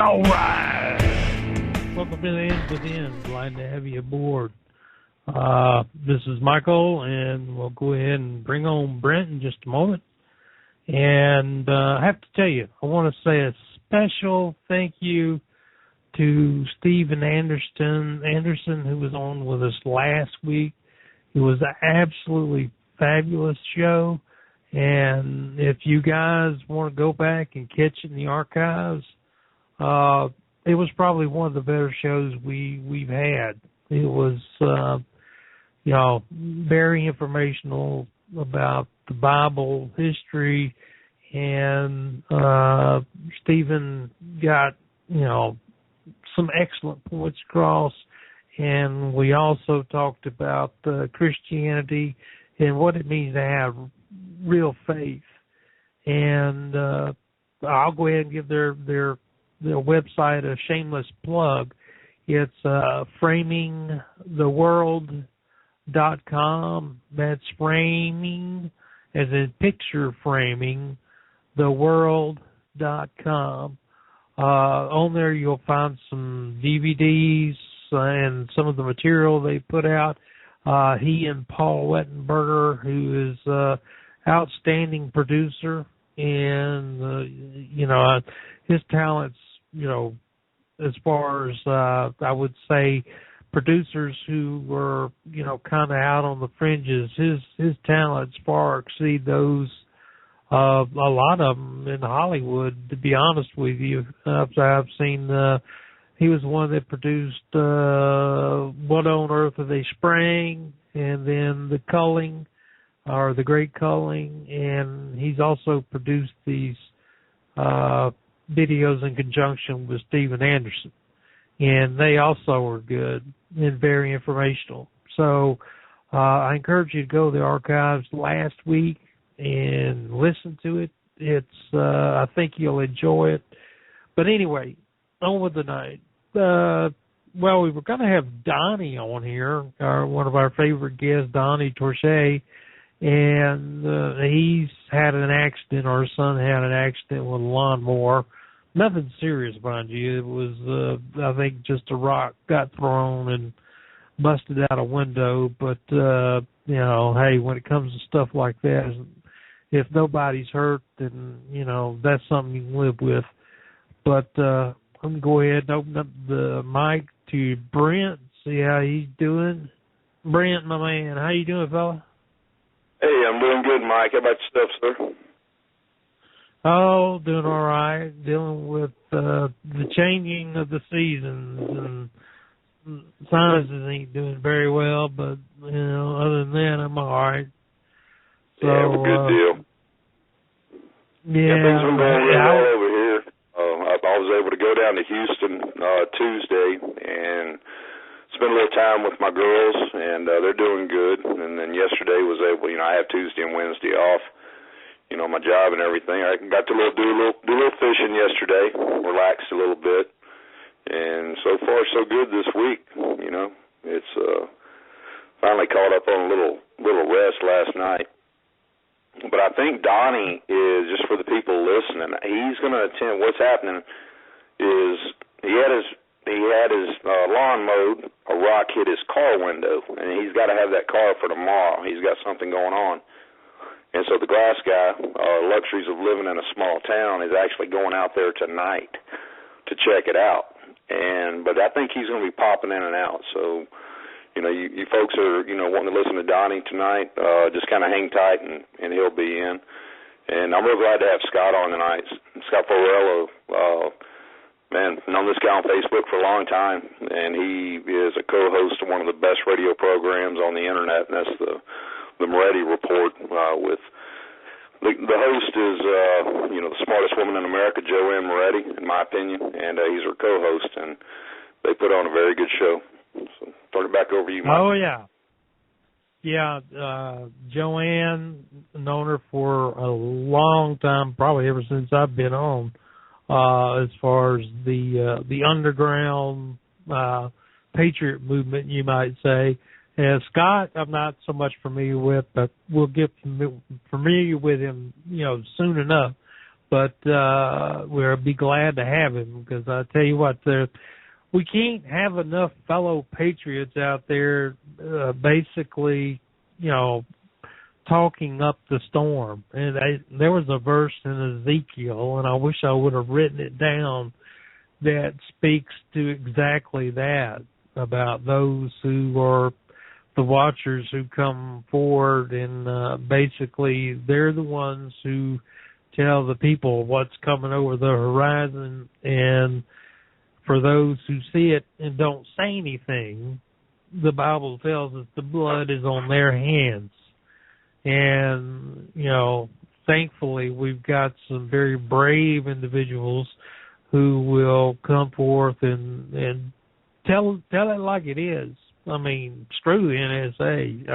All right. Welcome to the End Within. Glad to have you aboard. This is Michael, and we'll go ahead and bring on Brent in just a moment. And I have to tell you, I want to say a special thank you to Stephen Anderson, who was on with us last week. It was an absolutely fabulous show. And if you guys want to go back and catch it in the archives, it was probably one of the better shows we've had. It was, very informational about the Bible history, and Stephen got, some excellent points across. And we also talked about Christianity and what it means to have real faith. And I'll go ahead and give their website a shameless plug. It's framingtheworld.com. That's framing, as in picture framing, theworld.com. On there you'll find some DVDs and some of the material they put out. He and Paul Wettenberger, who is outstanding producer, and his talents, as far as I would say, producers who were kind of out on the fringes, his talents far exceed those of a lot of them in Hollywood. To be honest with you, I've seen. He was the one that produced What on Earth Are They Spraying, and then The Culling, or The Great Culling, and he's also produced these videos in conjunction with Stephen Anderson, and they also were good and very informational. So I encourage you to go to the archives last week and listen to it. It's I think you'll enjoy it. But anyway, on with the night. Well, we were going to have Donny on here, one of our favorite guests, Donny Touchet, and he's had an accident, or his son had an accident with a lawnmower. Nothing serious, mind you. It was, I think, just a rock got thrown and busted out a window. But, hey, when it comes to stuff like that, if nobody's hurt, then, that's something you can live with. But I'm going to go ahead and open up the mic to Brent, see how he's doing. Brent, my man, how you doing, fella? Hey, I'm doing good, Mike. How about yourself, sir? Oh, doing all right. Dealing with the changing of the seasons, and sinuses ain't doing very well, but, other than that, I'm all right. So, yeah, well, good deal. Yeah, things are going really well over here. I was able to go down to Houston Tuesday and spend a little time with my girls, and they're doing good. And then yesterday was able, I have Tuesday and Wednesday off, my job and everything. I got to do a little fishing yesterday, relaxed a little bit, and so far so good this week. It's finally caught up on a little rest last night. But I think Donny is, just for the people listening, he's going to attend. What's happening is he had his lawn mowed, a rock hit his car window, and he's got to have that car for tomorrow. He's got something going on. And so the glass guy, luxuries of living in a small town, is actually going out there tonight to check it out. But I think he's going to be popping in and out. So, you folks are, wanting to listen to Donny tonight, just kind of hang tight and he'll be in. And I'm real glad to have Scott on tonight. Scott Ferrarello, man, known this guy on Facebook for a long time, and he is a co-host of one of the best radio programs on the internet, and that's the Moretti Report. With the host is the smartest woman in America, Joanne Moretti, in my opinion, and he's her co-host, and they put on a very good show. So turn it back over to you, Mike. Oh yeah, Joanne, known her for a long time, probably ever since I've been on. As far as the underground patriot movement, you might say. And Scott, I'm not so much familiar with, but we'll get familiar with him, soon enough. but we'll be glad to have him, because I tell you what, we can't have enough fellow patriots out there basically, talking up the storm. And there was a verse in Ezekiel, and I wish I would have written it down, that speaks to exactly that, about those who are the watchers who come forward, and basically they're the ones who tell the people what's coming over the horizon. And for those who see it and don't say anything, the Bible tells us the blood is on their hands. And, thankfully we've got some very brave individuals who will come forth and tell it like it is. I mean, screw the NSA.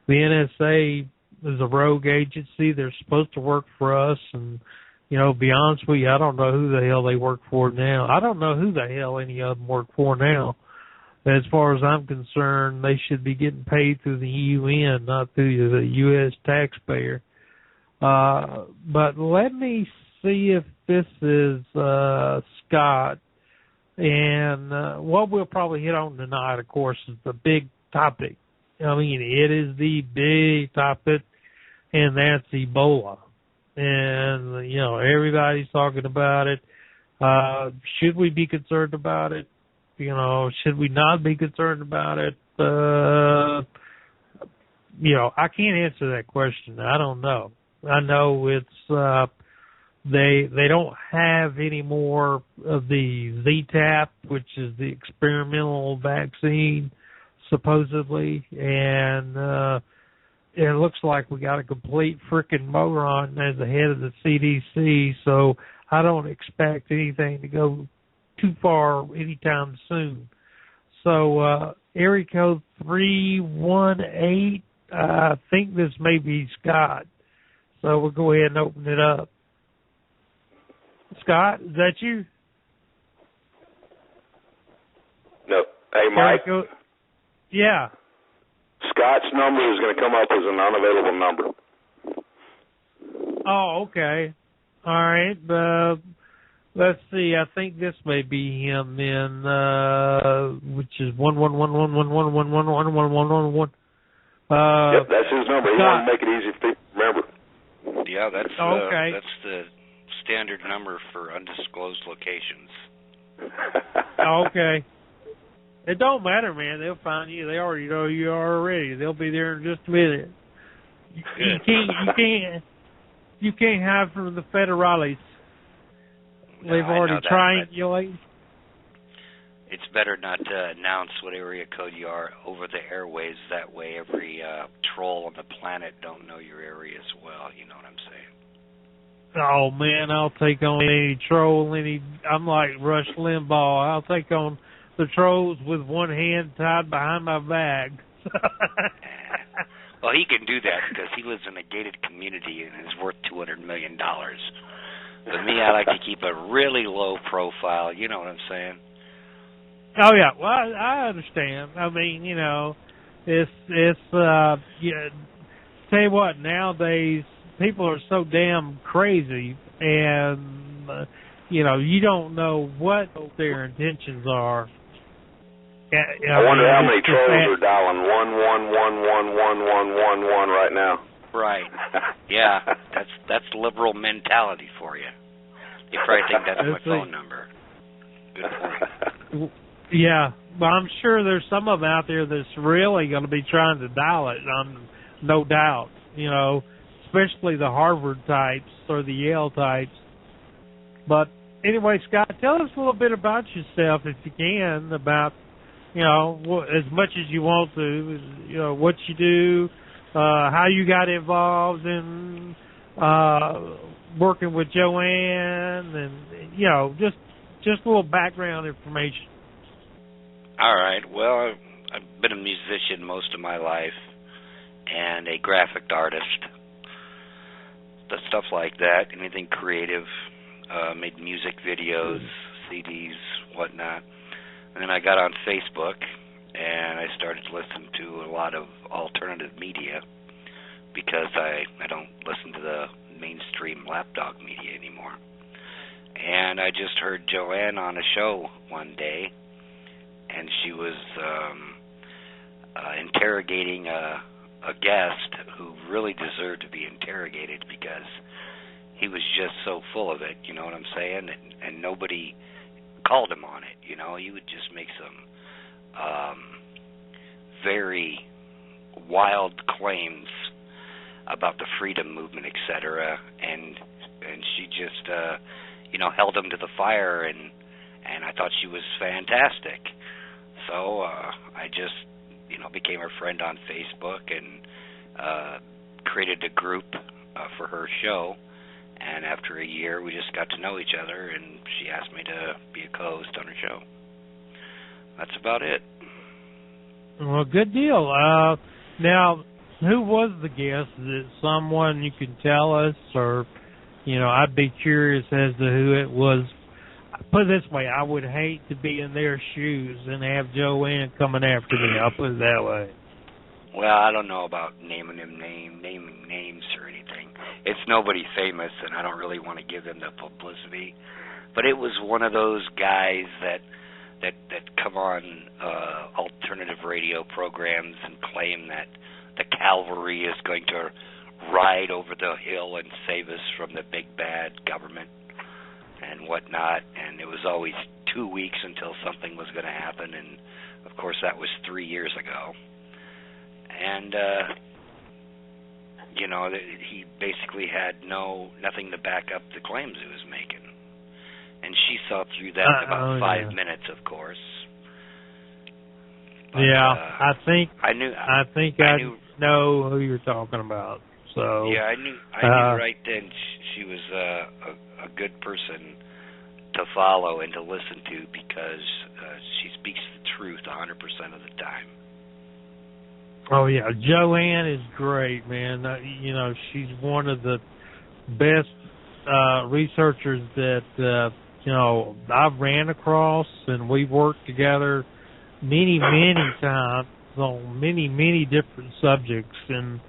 The NSA is a rogue agency. They're supposed to work for us, and be honest with you, I don't know who the hell they work for now. I don't know who the hell any of them work for now. As far as I'm concerned, they should be getting paid through the UN, not through the U.S. taxpayer. But let me see if this is Scott. And what we'll probably hit on tonight, of course, is the big topic. I mean, it is the big topic, and that's Ebola. And, everybody's talking about it. Should we be concerned about it? Should we not be concerned about it? I can't answer that question. I don't know. I know it's they don't have any more of the Z-Tap, which is the experimental vaccine, supposedly, and it looks like we got a complete frickin' moron as the head of the CDC, so I don't expect anything to go too far anytime soon. So, area code 318, I think this may be Scott. So we'll go ahead and open it up. Scott, is that you? No. Hey, Mike. Yeah. Scott's number is going to come up as an unavailable number. Oh, okay. All right. Let's see. I think this may be him then, which is 11111111111. Yep, that's his number. He wanted to make it easy for people to remember. Yeah, that's okay. That's the standard number for undisclosed locations. Okay. It don't matter, man. They'll find you. They already know you are already. They'll be there in just a minute. You can't hide from the federales. No, They've already triangulated. It's better not to announce what area code you are over the airways. That way every troll on the planet don't know your area as well. You know what I'm saying? Oh, man, I'll take on any troll. I'm like Rush Limbaugh. I'll take on the trolls with one hand tied behind my back. Well, he can do that because he lives in a gated community and is worth $200 million. But me, I like to keep a really low profile. You know what I'm saying? Oh, yeah. Well, I understand. I mean, tell you what, nowadays people are so damn crazy, and, you don't know what their intentions are. I wonder how many trolls are dialing 1111111 right now. Right. Yeah, that's liberal mentality for you. You probably think that's my phone number. Good point. Yeah, but I'm sure there's some of them out there that's really going to be trying to dial it, no doubt, especially the Harvard types or the Yale types. But anyway, Scott, tell us a little bit about yourself, if you can, about, as much as you want to, what you do, how you got involved in working with Joanne, and, just a little background information. All right. Well, I've been a musician most of my life and a graphic artist. Stuff like that, anything creative, made music videos, CDs, whatnot. And then I got on Facebook and I started to listen to a lot of alternative media because I don't listen to the mainstream lapdog media anymore. And I just heard Joanne on a show one day, and she was interrogating a guest who really deserved to be interrogated because he was just so full of it, you know what I'm saying? And nobody called him on it, you know? He would just make some very wild claims about the freedom movement, etc. And she just, held him to the fire, and I thought she was fantastic. So I just, became her friend on Facebook and created a group for her show. And after a year, we just got to know each other, and she asked me to be a co-host on her show. That's about it. Well, good deal. Now, who was the guest? Is it someone you can tell us, or, I'd be curious as to who it was. Put it this way, I would hate to be in their shoes and have Joanne coming after me. I'll put it that way. Well, I don't know about naming names or anything. It's nobody famous, and I don't really want to give them the publicity. But it was one of those guys that come on alternative radio programs and claim that the cavalry is going to ride over the hill and save us from the big bad government and whatnot. And it was always 2 weeks until something was going to happen. And, of course, that was 3 years ago. And, he basically had nothing to back up the claims he was making. And she saw through that in about 5 minutes, of course. But, I think I know who you're talking about. So yeah, I knew right then she was a good person to follow and to listen to because she speaks the truth 100% of the time. Oh yeah, Joanne is great, man. She's one of the best researchers that I've ran across, and we've worked together many times on many different subjects, and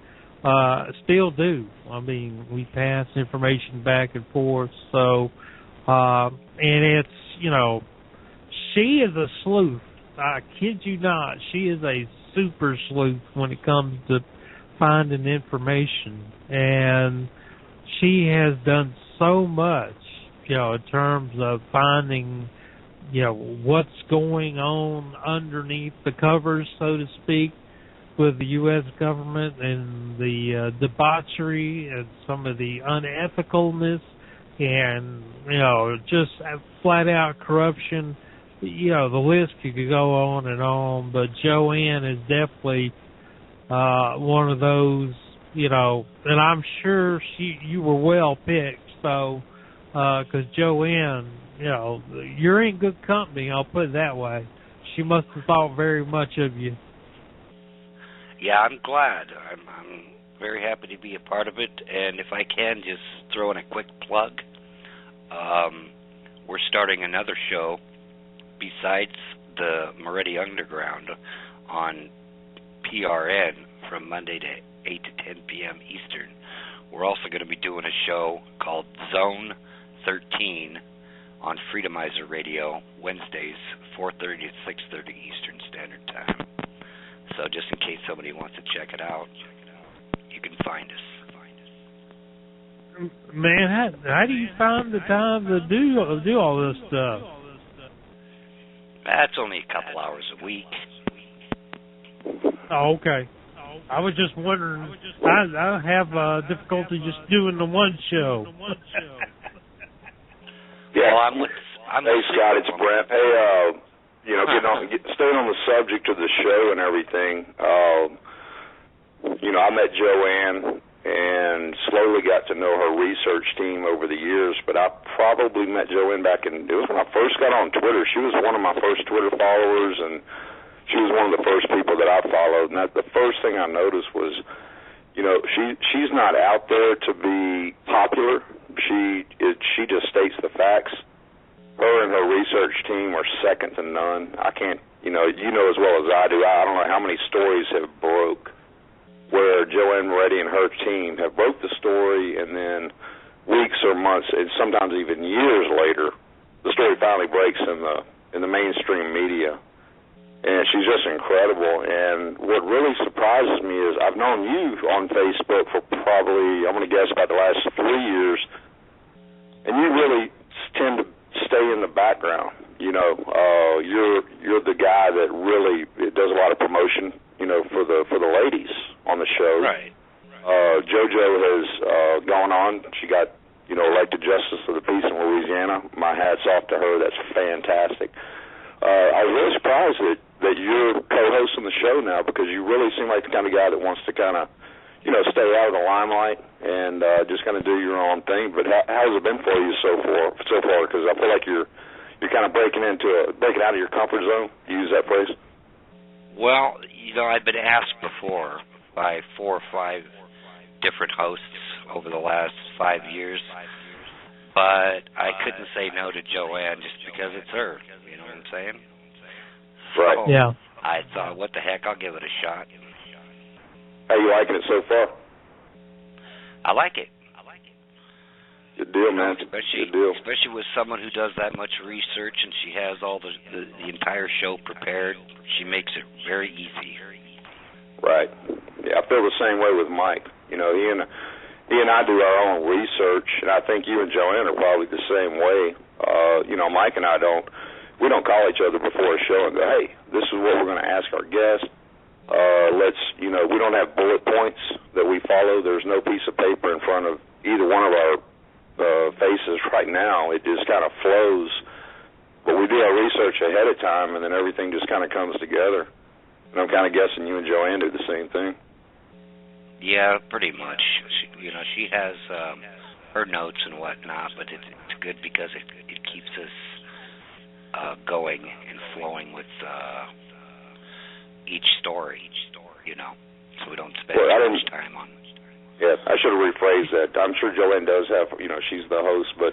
still do. I mean, we pass information back and forth. So, and it's she is a sleuth. I kid you not, she is a super sleuth when it comes to finding information, and she has done so much, in terms of finding, what's going on underneath the covers, so to speak, with the U.S. government and the debauchery and some of the unethicalness and, just flat out corruption. The list could go on, but Joanne is definitely one of those, and I'm sure you were well picked, so, because Joanne, you're in good company, I'll put it that way. She must have thought very much of you. Yeah, I'm glad. I'm very happy to be a part of it, and if I can just throw in a quick plug, we're starting another show besides the Moretti Underground on PRN from Monday to 8 to 10 p.m. Eastern. We're also going to be doing a show called Zone 13 on Freedomizer Radio Wednesdays, 4:30 to 6:30 Eastern Standard Time. So just in case somebody wants to check it out, you can find us. Man, how do you find the time to do all this stuff? That's only a couple hours a week. Oh, okay. I was just wondering. I have difficulty just doing the one show. Yeah. Well, hey, Scott, it's Brent. Hey, staying on the subject of the show and everything, I met Joanne and slowly got to know her research team over the years, but I probably met Joanne it was when I first got on Twitter. She was one of my first Twitter followers, and she was one of the first people that I followed. And the first thing I noticed was, she's not out there to be popular. She just states the facts. Her and her research team are second to none. I can't, you know as well as I do. I don't know how many stories have broke where where Joanne Moretti and her team have broke the story, and then weeks or months, and sometimes even years later, the story finally breaks in the mainstream media. And she's just incredible. And what really surprises me is I've known you on Facebook for probably, I'm going to guess, about the last 3 years, and you really tend to stay in the background. You know, you're the guy that really does a lot of promotion, you know, for the ladies on the show. Right. JoJo has gone on. She got, you know, elected Justice of the Peace in Louisiana. My hat's off to her. That's fantastic. I was really surprised that you're co-hosting the show now, because you really seem like the kind of guy that wants to kind of, you know, stay out of the limelight and just kind of do your own thing. But how's it been for you so far? Because I feel like you're kind of breaking out of your comfort zone. You use that phrase? Well, you know, I've been asked before by 4 or 5 different hosts over the last 5 years, but I couldn't say no to Joanne just because it's her. You know what I'm saying? Right. So Yeah. I thought, what the heck, I'll give it a shot. How you liking it so far? I like it. Good deal, man. Especially with someone who does that much research and she has all the entire show prepared. She makes it very easy. Right. Yeah, I feel the same way with Mike. You know, he and I do our own research, and I think you and Joanne are probably the same way. You know, Mike and I don't call each other before a show and go, hey, this is what we're going to ask our guest. We don't have bullet points that we follow. There's no piece of paper in front of either one of our faces right now. It just kind of flows. But we do our research ahead of time, and then everything just kind of comes together. And I'm kind of guessing you and Joanne do the same thing. Yeah, pretty much. She has her notes and whatnot, but it's good because it keeps us going and flowing with each story, you know, so we don't spend too much time on it. Yeah, I should have rephrased that. I'm sure Joanne does have, you know, she's the host, but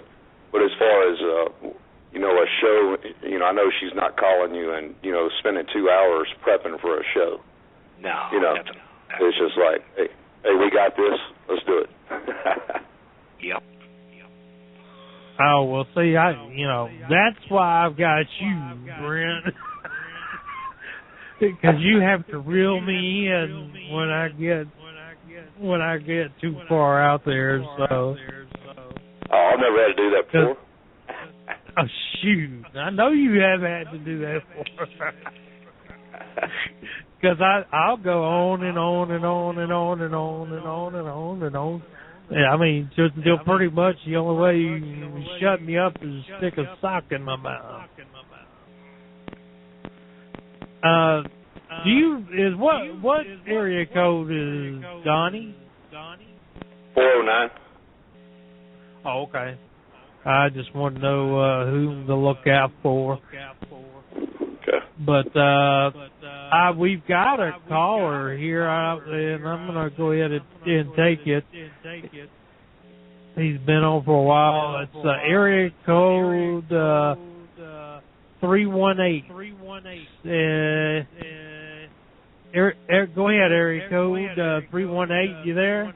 as far as, you know, a show, you know, I know she's not calling you and, you know, spending 2 hours prepping for a show. No. You know, it's just like, hey, we got this, let's do it. Yep. Oh, well, see, that's why I've got you, Brent. Because you have to reel me in when I get too far out there, so. Oh, I've never had to do that before. Oh, shoot. I know you have had to do that before. Because I'll go on and on and on and on and on and on and on and on. Yeah, I mean, just until pretty much the only way you can shut me up is stick a sock in my mouth. What area code is Donnie? 409. Oh, okay. I just want to know whom to look out for. Okay. But we've got a caller here, and I'm going to go ahead and take it. He's been on for a while. It's area code 318. Go ahead, area code 318. You there?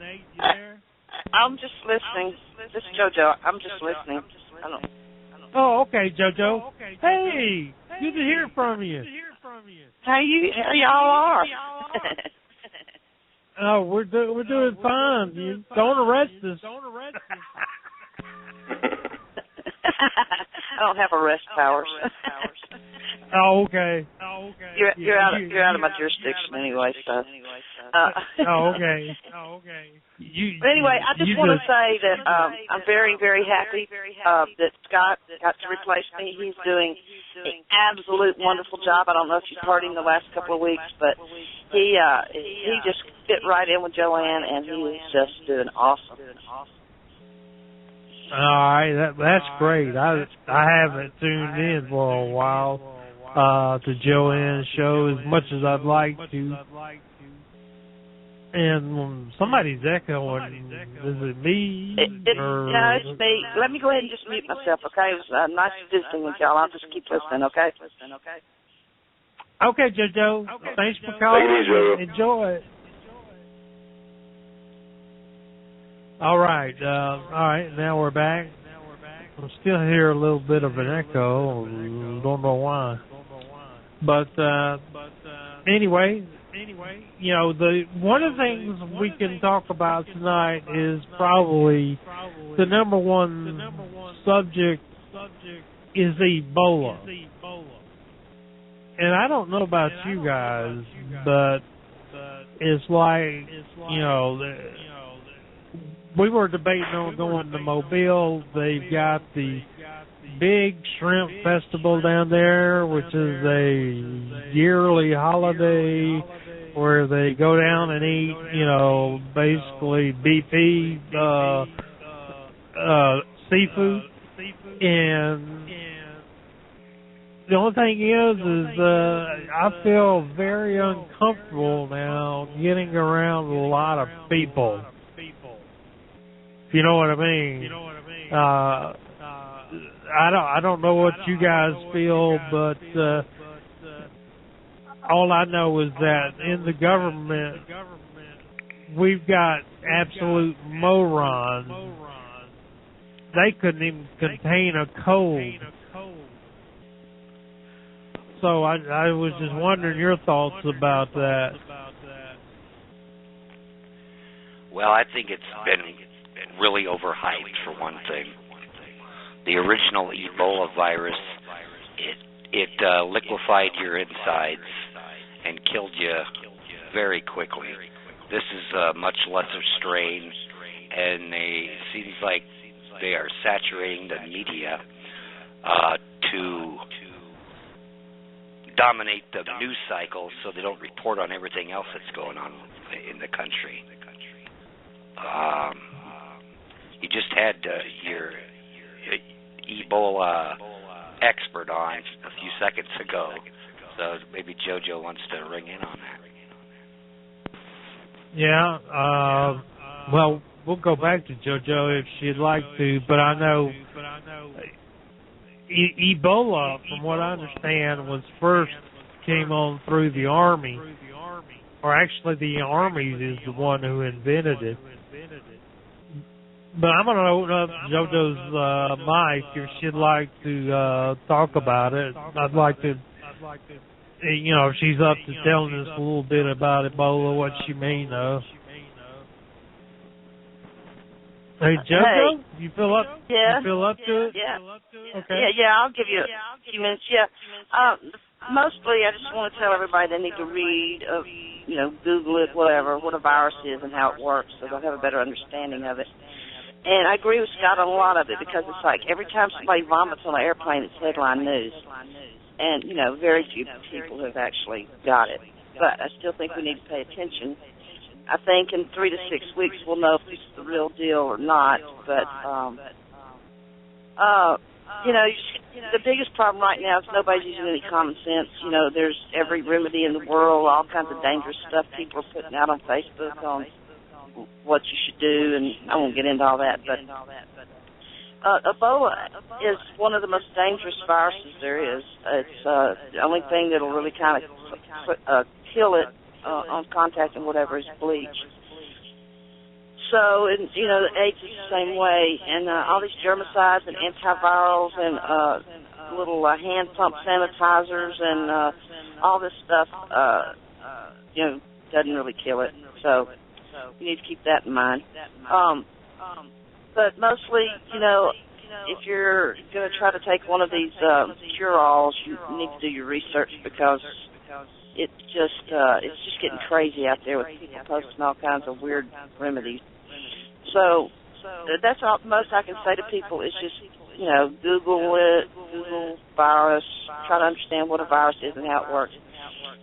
I'm just listening. This is JoJo. I'm just listening. Oh, okay, JoJo. Hey, good to hear from you. How y'all are? Oh, we're doing fine. You don't arrest us. I don't have arrest powers. Oh, okay. You're out of my jurisdiction anyway, so. Oh, okay. But anyway, I just want to say that I'm very, very happy that Scott got to replace me. He's doing an absolute wonderful job. I don't know if you've heard him the last couple of weeks, but he just fit right in with Joanne, and he is just doing awesome. All right, that's great. I haven't tuned in for a while to Joanne's show as much as I'd like to. And somebody's echoing. Is it me? No, it's me. Let me go ahead and just mute myself, okay? It was nice visiting with y'all. I'll just keep listening, okay? Okay, JoJo. Thanks for calling. Take it easy, JoJo. Enjoy it. All right. Now we're back. I still hear a little bit of an echo. Don't know why. But anyway, you know, one of the things we can talk about tonight is probably the number one subject is Ebola. And I don't know about you guys, but it's like, you know, we were debating on going to Mobile. They've got the big shrimp festival down there, which is a yearly holiday where they go down and eat, you know, basically BP, seafood. And the only thing is I feel very uncomfortable now getting around a lot of people. If you know what I mean. I don't know what you guys feel, but all I know is that in the government we've got absolute morons. They couldn't even contain a cold. So I was just wondering your thoughts about that. Well, I think it's been really overhyped, for one thing. The original Ebola virus, it liquefied your insides and killed you very quickly. This is a much lesser strain, and it seems like they are saturating the media to dominate the news cycle so they don't report on everything else that's going on in the country. You just had your Ebola expert on a few seconds ago, so maybe JoJo wants to ring in on that. Yeah, well, we'll go back to JoJo if she'd like to, but I know Ebola, from what I understand, was first came on through the Army, or actually the Army is the one who invented it. But I'm going to open up JoJo's mic if she'd like to talk about it. I'd like to, you know, if she's up to telling us a little bit about Ebola, what she may know. Hey, JoJo, you feel up? Yeah. You feel up to it? Yeah. Okay. Yeah. I'll give you a few minutes. Yeah. Mostly, I just want to tell everybody they need to read, you know, Google it, whatever, what a virus is and how it works, so they'll have a better understanding of it. And I agree with Scott on a lot of it, because it's like every time somebody vomits on an airplane, it's headline news. And, you know, very few people have actually got it. But I still think we need to pay attention. I think in 3 to 6 weeks we'll know if this is the real deal or not. But, you know, the biggest problem right now is nobody's using any common sense. You know, there's every remedy in the world, all kinds of dangerous stuff people are putting out on Facebook on what you should do, and I won't get into all that. But Ebola is one of the most dangerous viruses there is. It's the only thing that'll really kind of kill it on contact and whatever is bleach. So, and, you know, the AIDS is the same way, and all these germicides and antivirals and little hand pump sanitizers and all this stuff, you know, doesn't really kill it. So you need to keep that in mind. But mostly, you know, if you're going to try to take one of these cure-alls, you need to do your research, because it's just getting crazy out there with people posting all kinds of weird remedies. So that's all most I can say to people is just, you know, Google it, Google virus, try to understand what a virus is and how it works.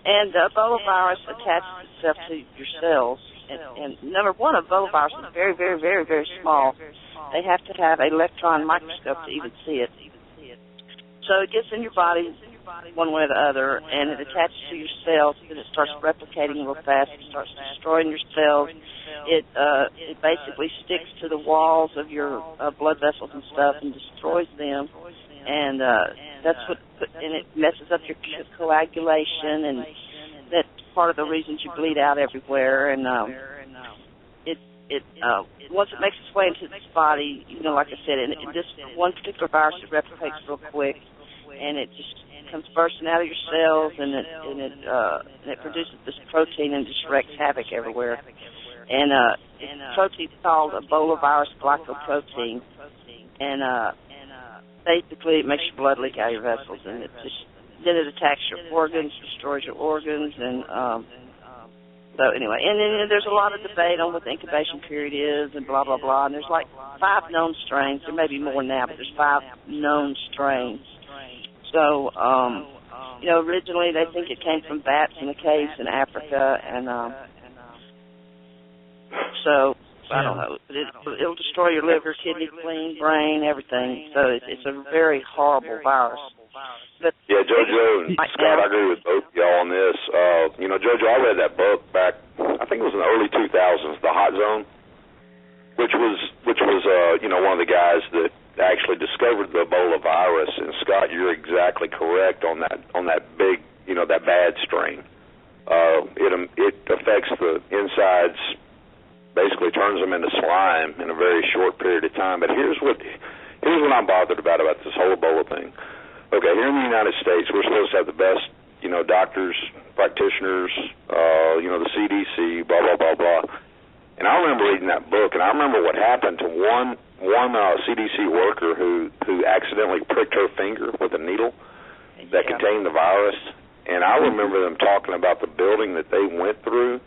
And the Ebola virus attaches itself to your cells. And number one, Ebola virus is very, very, very, very small. They have to have an electron microscope to even see it. So it gets in your body one way or the other, and it attaches to your cells, and it starts replicating real fast. It starts destroying your cells. It basically sticks to the walls of your blood vessels and stuff and destroys them. And that's and it messes up your coagulation, and that's part of the reasons you bleed out everywhere. And once it makes its way into this body, like I said, and this one particular virus, it replicates real quick, and it just comes bursting out of your cells, and it produces this protein and just wreaks havoc everywhere. And the protein is called Ebola virus glycoprotein, and basically it makes your blood leak out of your vessels, and then it attacks your organs, destroys your organs, and so anyway, and then there's a lot of debate on what the incubation period is and blah, blah, blah, and there's like 5 known strains. There may be more now, but there's 5 known strains. So, originally they think it came from bats in the caves in Africa, and so I don't know. It'll destroy your liver, kidney, spleen, brain, everything. So it's a very horrible virus. But yeah, JoJo and Scott, I agree with both of y'all on this. JoJo, I read that book back, I think it was in the early 2000s, The Hot Zone, which was one of the guys that actually discovered the Ebola virus. And Scott, you're exactly correct on that big, that bad strain. It affects the insides, basically turns them into slime in a very short period of time. But here's what I'm bothered about this whole Ebola thing. Okay, here in the United States, we're supposed to have the best, doctors, practitioners, the CDC, blah, blah, blah, blah. And I remember reading that book, and I remember what happened to one CDC worker who accidentally pricked her finger with a needle that contained the virus. And I remember them talking about the building that they went through.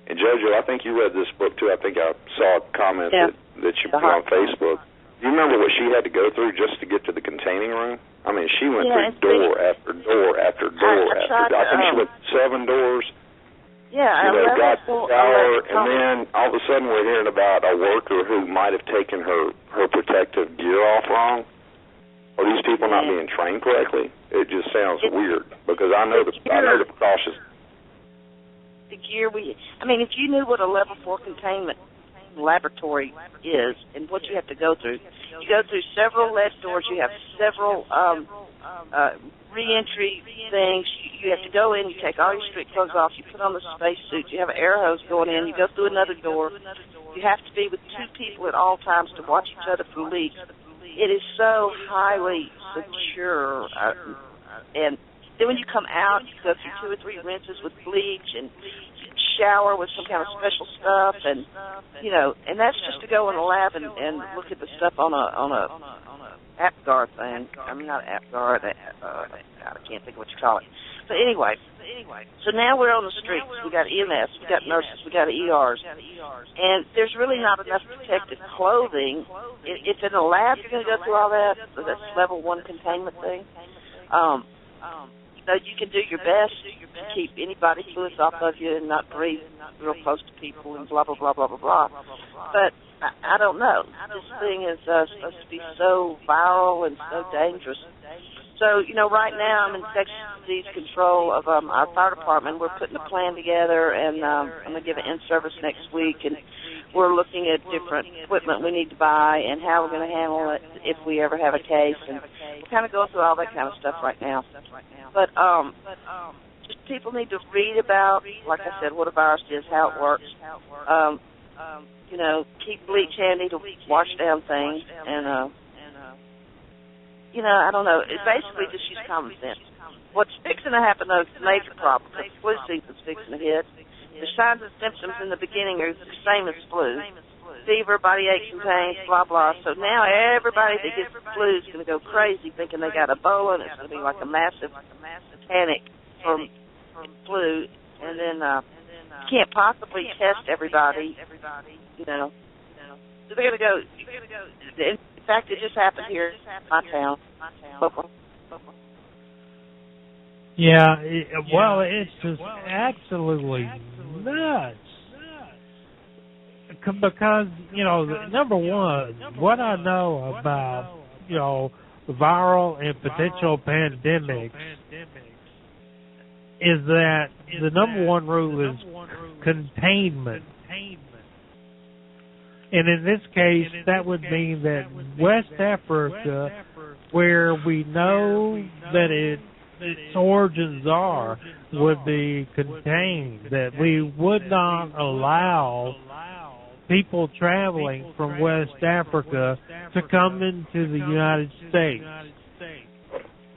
And, JoJo, I think you read this book, too. I think I saw a comment that you put on Facebook. Do you remember what she had to go through just to get to the containing room? I mean, she went through door after door after door I think she went 7 doors. Yeah, got power, and then all of a sudden we're hearing about a worker who might have taken her protective gear off wrong. Are these people not being trained correctly? It just sounds weird because I know the precautions. The gear if you knew what a level 4 containment laboratory is and what you have to go through. You go through several lead doors. You have several re-entry things. You have to go in. You take all your street clothes off. You put on the space suit. You have an air hose going in. You go through another door. You have to be with 2 people at all times to watch each other for leaks. It is so highly secure. And then when you come out, you go through 2 or 3 rinses with bleach and shower with some kind of special stuff, and and that's just to go in the lab and look at the stuff on a AppGuard thing. I mean, not AppGuard. I can't think of what you call it. But anyway, so now we're on the streets. We got EMS, we got nurses, we got ERs, and there's really not enough protective clothing. If in the lab you're going to go through all that, so that's level 1 containment thing. You can do your best to keep anybody fluids off of you and not breathe real close to people and blah, blah, blah, blah, blah, blah. But I don't know. This thing is supposed to be so viral and so dangerous. So, right now I'm in infectious disease control of our fire department. We're putting a plan together, and I'm going to give an in-service next week, and we're looking at different equipment we need to buy and how we're going to handle it if we ever have a case. And we're kind of going through all that kind of stuff right now. But just people need to read about, like I said, what a virus is, how it works. Keep bleach handy to wash down things, and I don't know. It basically just use common sense. What's fixing to happen, though, is a major problem. The flu season's fixing to hit. The signs and symptoms in the beginning are the same as flu. Fever, body aches and pains, blah, blah. So now everybody that gets the flu is going to go crazy thinking they got Ebola, and it's going to be like a massive panic from flu. And then you can't possibly test everybody, So they're going to go. In fact, it just happened here in my town. Yeah, it's just absolutely nuts. Because, number one, what I know about, viral and potential pandemics is that the number one rule is containment. And in this case, that would mean that West Africa, where we know that its origins are, would be contained, that we would not allow people traveling from West Africa to come into the United States.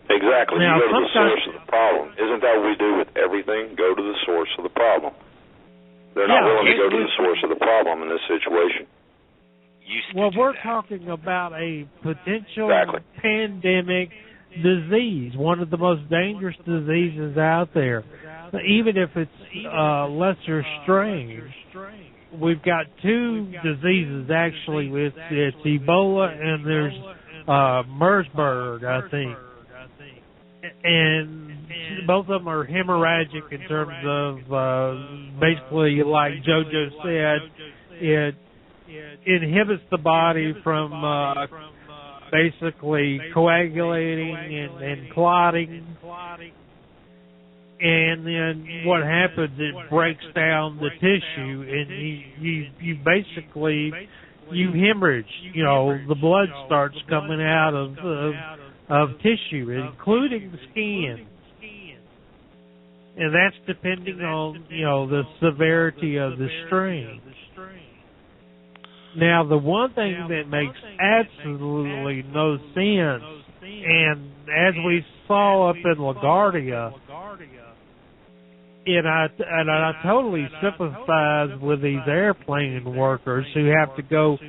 Exactly. Now, you go to the source of the problem. Isn't that what we do with everything? Go to the source of the problem. They're not willing to go to the source of the problem in this situation. Well, we're talking about a potential pandemic disease, one of the most dangerous diseases out there. Even if it's lesser strain, we've got two diseases actually. It's Ebola and there's Mersburg, I think. And both of them are hemorrhagic in terms of basically, like JoJo said, it inhibits the body from basically coagulating and clotting. And then what happens, it breaks down the tissue, and you basically hemorrhage. You know, the blood starts coming out of tissue, including the skin. And that's depending on, the severity of the strain. Now, the one thing that makes absolutely no sense, and as we saw up in LaGuardia, and I totally sympathize with these airplane workers who have to go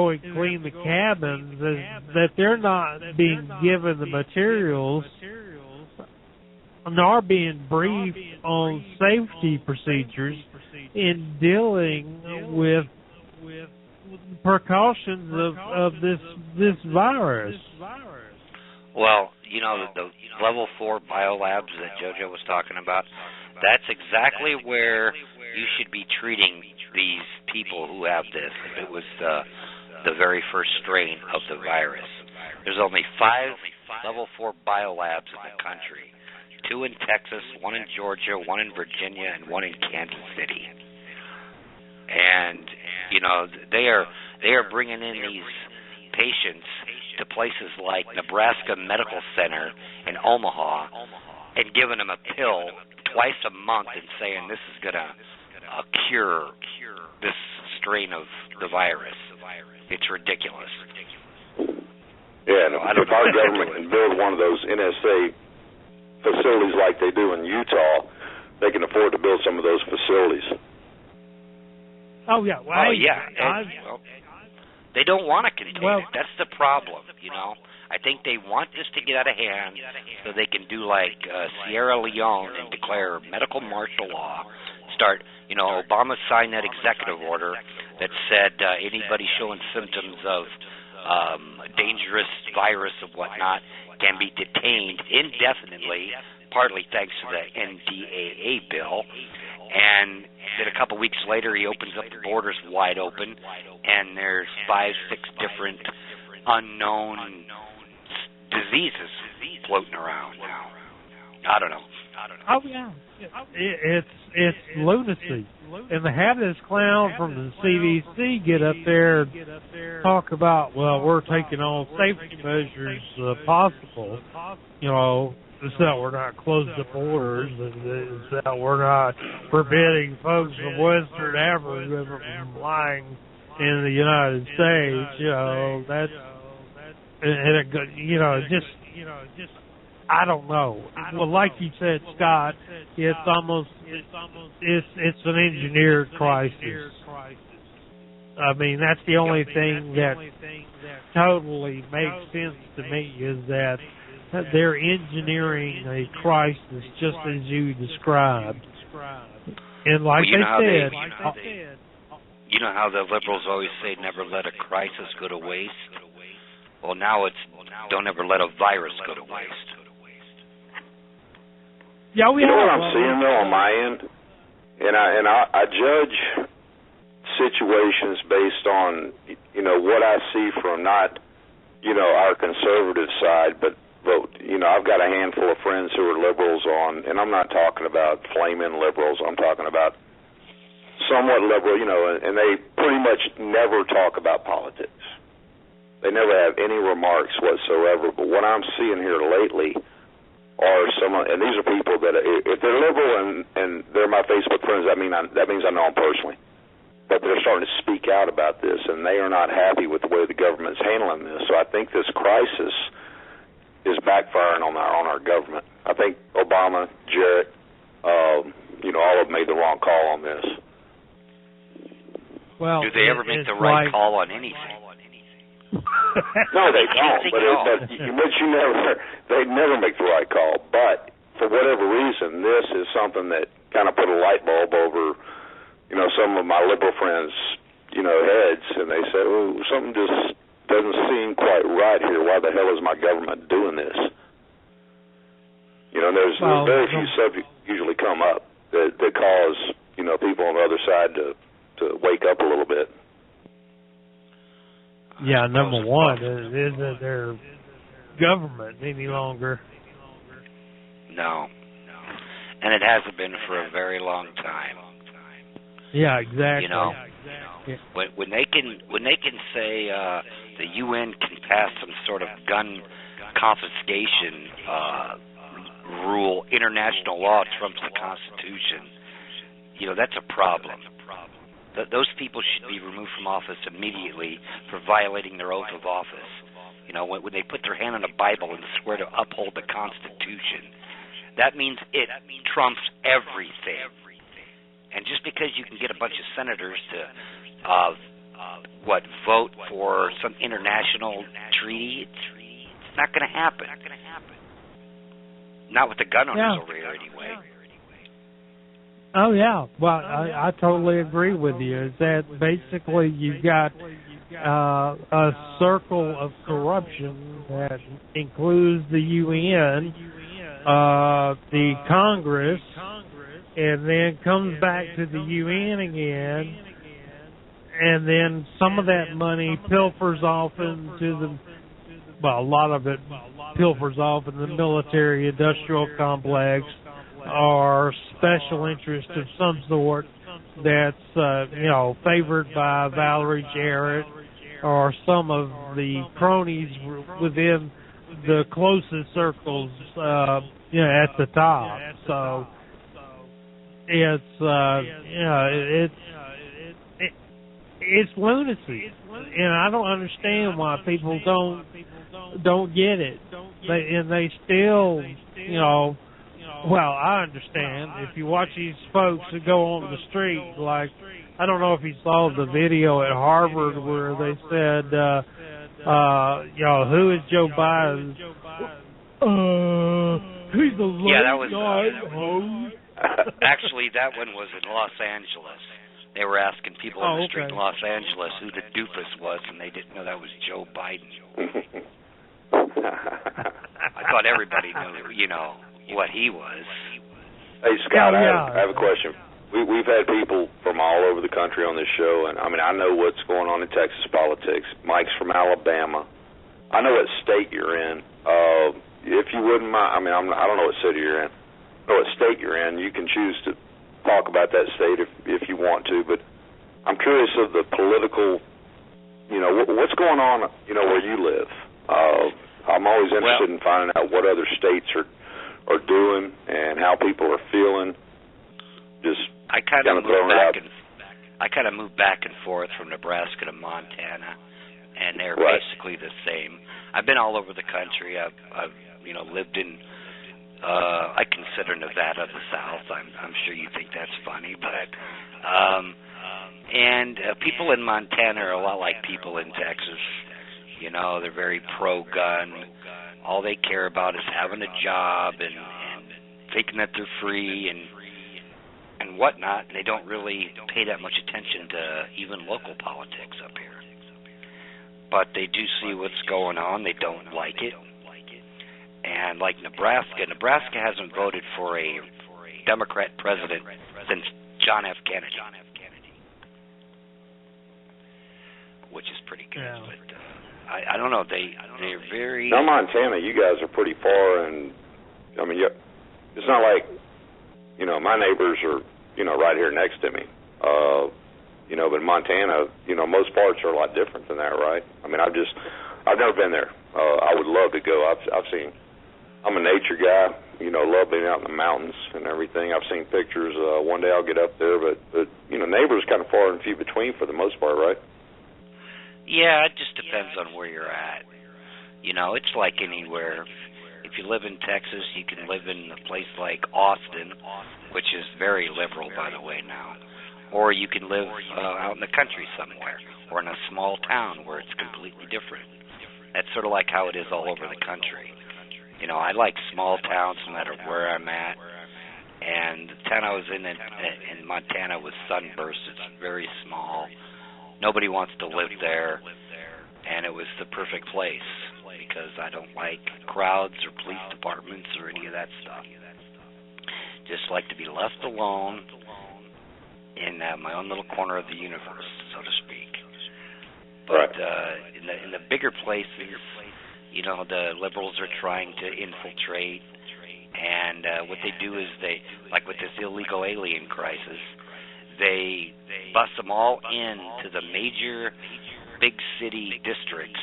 and clean the cabins, is that they're not being given the materials nor being briefed on safety procedures in dealing with precautions of this virus. Well, the level 4 biolabs that JoJo was talking about, that's exactly where you should be treating these people who have this. If it was the very first strain of the virus. There's only 5 level 4 biolabs in the country. 2 in Texas, 1 in Georgia, 1 in Virginia, and 1 in Kansas City. And they are bringing in these patients to places like Nebraska Medical Center in Omaha and giving them a pill twice a month and saying this is going to cure this strain of the virus. It's ridiculous. Yeah, and if our government can build one of those NSA facilities like they do in Utah, they can afford to build some of those facilities. Oh, yeah. Well, they don't want to contain it. That's the problem, I think they want this to get out of hand so they can do like Sierra Leone and declare medical martial law. Start, Obama signed that executive order that said anybody showing symptoms of a dangerous virus or whatnot can be detained indefinitely, partly thanks to the NDAA bill. And then a couple weeks later, he opens up the borders wide open, and there's 5, 6 different unknown diseases floating around now. I don't know. Oh, yeah. It's lunacy. And to have this clown from the CDC get up there and talk about, well, we're taking all safety measures possible, it's that we're not closing the borders, and it's that we're not forbidding folks from Western Africa from flying in the United States, that's, just, I don't know. Well, like you said, Scott, it's an engineered crisis. I mean, that's the only thing that totally makes sense to me, is that they're engineering a crisis just as you described. And like they said, you know how the liberals always say, never let a crisis go to waste? Well, now it's don't ever let a virus go to waste. Yeah, you know what I'm seeing though on my end, and I judge situations based on what I see from not our conservative side, but I've got a handful of friends who are liberals and I'm not talking about flaming liberals. I'm talking about somewhat liberal, and they pretty much never talk about politics. They never have any remarks whatsoever. But what I'm seeing here lately are and these are people that if they're liberal and they're my Facebook friends, that means I know them personally. but they're starting to speak out about this, and they are not happy with the way the government's handling this. So I think this crisis is backfiring on our government. I think Obama, Jarrett, all have made the wrong call on this. Well, do they ever make the right call on anything? No, they don't. But they never make the right call. But for whatever reason, this is something that kind of put a light bulb over, some of my liberal friends, heads, and they said, "Oh, something just doesn't seem quite right here. Why the hell is my government doing this?" There's very few subjects usually come up that cause people on the other side to wake up a little bit. Yeah, number one isn't their government any longer. No, and it hasn't been for a very long time. Yeah, exactly. When they can say the UN can pass some sort of gun confiscation rule, international law trumps the Constitution. That's a problem. Those people should be removed from office immediately for violating their oath of office. When they put their hand on the Bible and swear to uphold the Constitution, that means it trumps everything. And just because you can get a bunch of senators to vote for some international treaty, it's not going to happen. Not with the gun owners over here, anyway. Oh, yeah. Well, I totally agree with you. Is that basically you've got a circle of corruption that includes the UN, the Congress, and then comes back to the UN again, and then some of that money pilfers off into a lot of it pilfers off in the military-industrial complex or special interest of some sort that's, favored by Valerie Jarrett or some of the cronies within the closest circles, at the top. So it's lunacy, and I don't understand why people don't get it. They still, well, I understand if you watch these folks that go on the street, like I don't know if you saw the video at Harvard where they said, who is Joe Biden? He's a late night host. Actually, that one was in Los Angeles. They were asking people on the street in Los Angeles who the doofus was, and they didn't know that was Joe Biden. I thought everybody knew, what he was. Hey, Scott, I have a question. We've had people from all over the country on this show, and I know what's going on in Texas politics. Mike's from Alabama. I know what state you're in. If you wouldn't mind, I don't know what city you're in. I know what state you're in. You can choose to talk about that state if you want to, but I'm curious of the political, what's going on, where you live. I'm always interested in finding out what other states are doing and how people are feeling. I kind of moved back and forth from Nebraska to Montana, and they're basically the same. I've been all over the country. I've lived in. I consider Nevada the South. I'm sure you think that's funny, but people in Montana are a lot like people in Texas. They're very pro-gun. All they care about is having a job and thinking that they're free and whatnot. They don't really pay that much attention to even local politics up here. But they do see what's going on. They don't like it. And like Nebraska hasn't voted for a Democrat president since John F. Kennedy, which is pretty good. Yeah. But I don't know. They're very. Now Montana, you guys are pretty far, and it's not like my neighbors are right here next to me. But Montana, most parts are a lot different than that, right? I've never been there. I would love to go. I've seen. I'm a nature guy, love being out in the mountains and everything. I've seen pictures. One day I'll get up there, but neighbors kind of far and few between for the most part, right? Yeah, it just depends on where you're at. It's like anywhere. If you live in Texas, you can live in a place like Austin, which is very liberal, by the way, now. Or you can live out in the country somewhere, or in a small town where it's completely different. That's sort of like how it is all over the country. I like small towns no matter where I'm at. And the town I was in Montana was Sunburst. It's very small. Nobody wants to live there. And it was the perfect place because I don't like crowds or police departments or any of that stuff. Just like to be left alone in my own little corner of the universe, so to speak. But in the bigger places, the liberals are trying to infiltrate, and what they do is like with this illegal alien crisis, they bust them all into the major big city districts,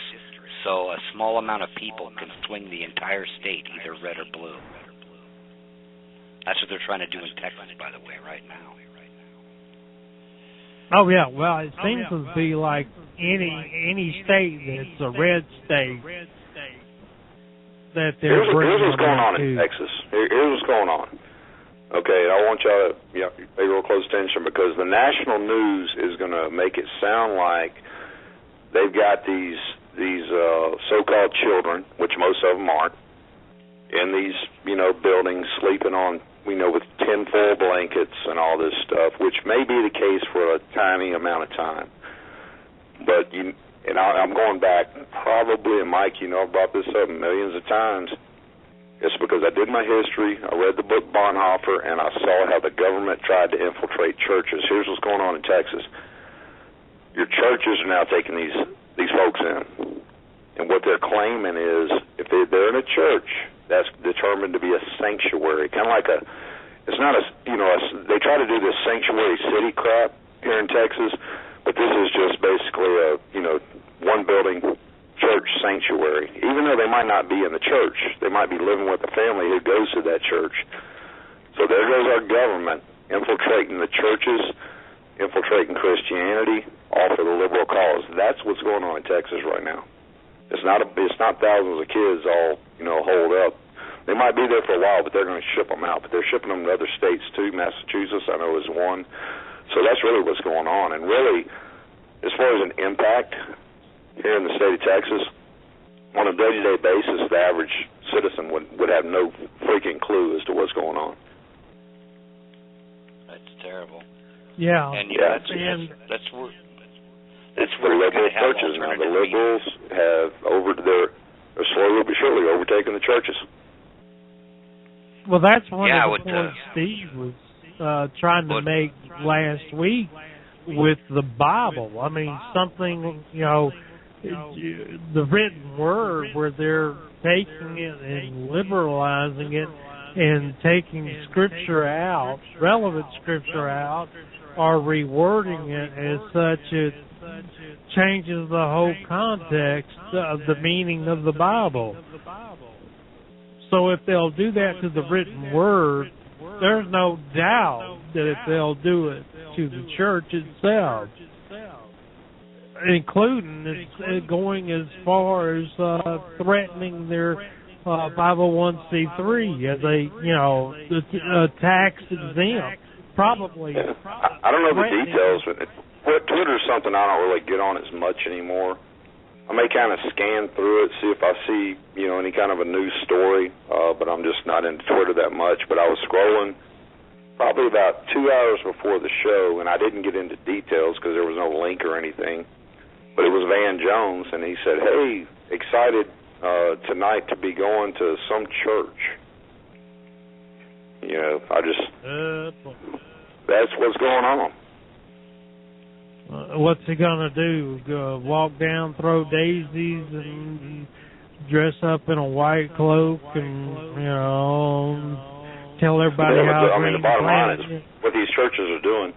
so a small amount of people can swing the entire state, either red or blue. That's what they're trying to do in Texas, by the way, right now. Oh yeah, well it seems to be like any state that's a red state that they're here's what's going on in Texas. Here's what's going on. Okay, I want y'all to pay real close attention because the national news is going to make it sound like they've got these so-called children, which most of them aren't, in these buildings sleeping on with tinfoil blankets and all this stuff, which may be the case for a tiny amount of time. But I'm going back probably, and Mike, I've brought this up millions of times. It's because I did my history, I read the book Bonhoeffer, and I saw how the government tried to infiltrate churches. Here's what's going on in Texas. Your churches are now taking these folks in. And what they're claiming is if they're in a church that's determined to be a sanctuary, kind of like it's not they try to do this sanctuary city crap here in Texas, but this is just basically a, one building church sanctuary. Even though they might not be in the church, they might be living with a family who goes to that church. So there goes our government infiltrating the churches, infiltrating Christianity, all for the liberal cause. That's what's going on in Texas right now. It's not thousands of kids all, holed up. They might be there for a while, but they're going to ship them out. But they're shipping them to other states too. Massachusetts, I know, is one. So that's really what's going on. And really, as far as an impact here in the state of Texas, on a day-to-day basis, the average citizen would have no freaking clue as to what's going on. That's terrible. Yeah. And that's where... It's the liberal churches now. The liberals have they're slowly but surely overtaking the churches. Well, that's one of the points Steve was trying to make last week with the Bible. I mean, something, the written word where they're taking it and liberalizing it and taking scripture out, relevant scripture out, or rewording it as such it changes the whole context of the meaning of the Bible. So if they'll do that to the written word, there's no doubt that if they'll do it to the church itself, including going as far as threatening their 501c3 as tax exempt, probably. I don't know the details, but Twitter's something I don't really get on as much anymore. I may kind of scan through it, see if I see, any kind of a news story, but I'm just not into Twitter that much. But I was scrolling probably about 2 hours before the show, and I didn't get into details because there was no link or anything. But it was Van Jones, and he said, hey, excited tonight to be going to some church. That's what's going on. What's he gonna do? Walk down, throw daisies, and dress up in a white cloak, and tell everybody how? The bottom line is what these churches are doing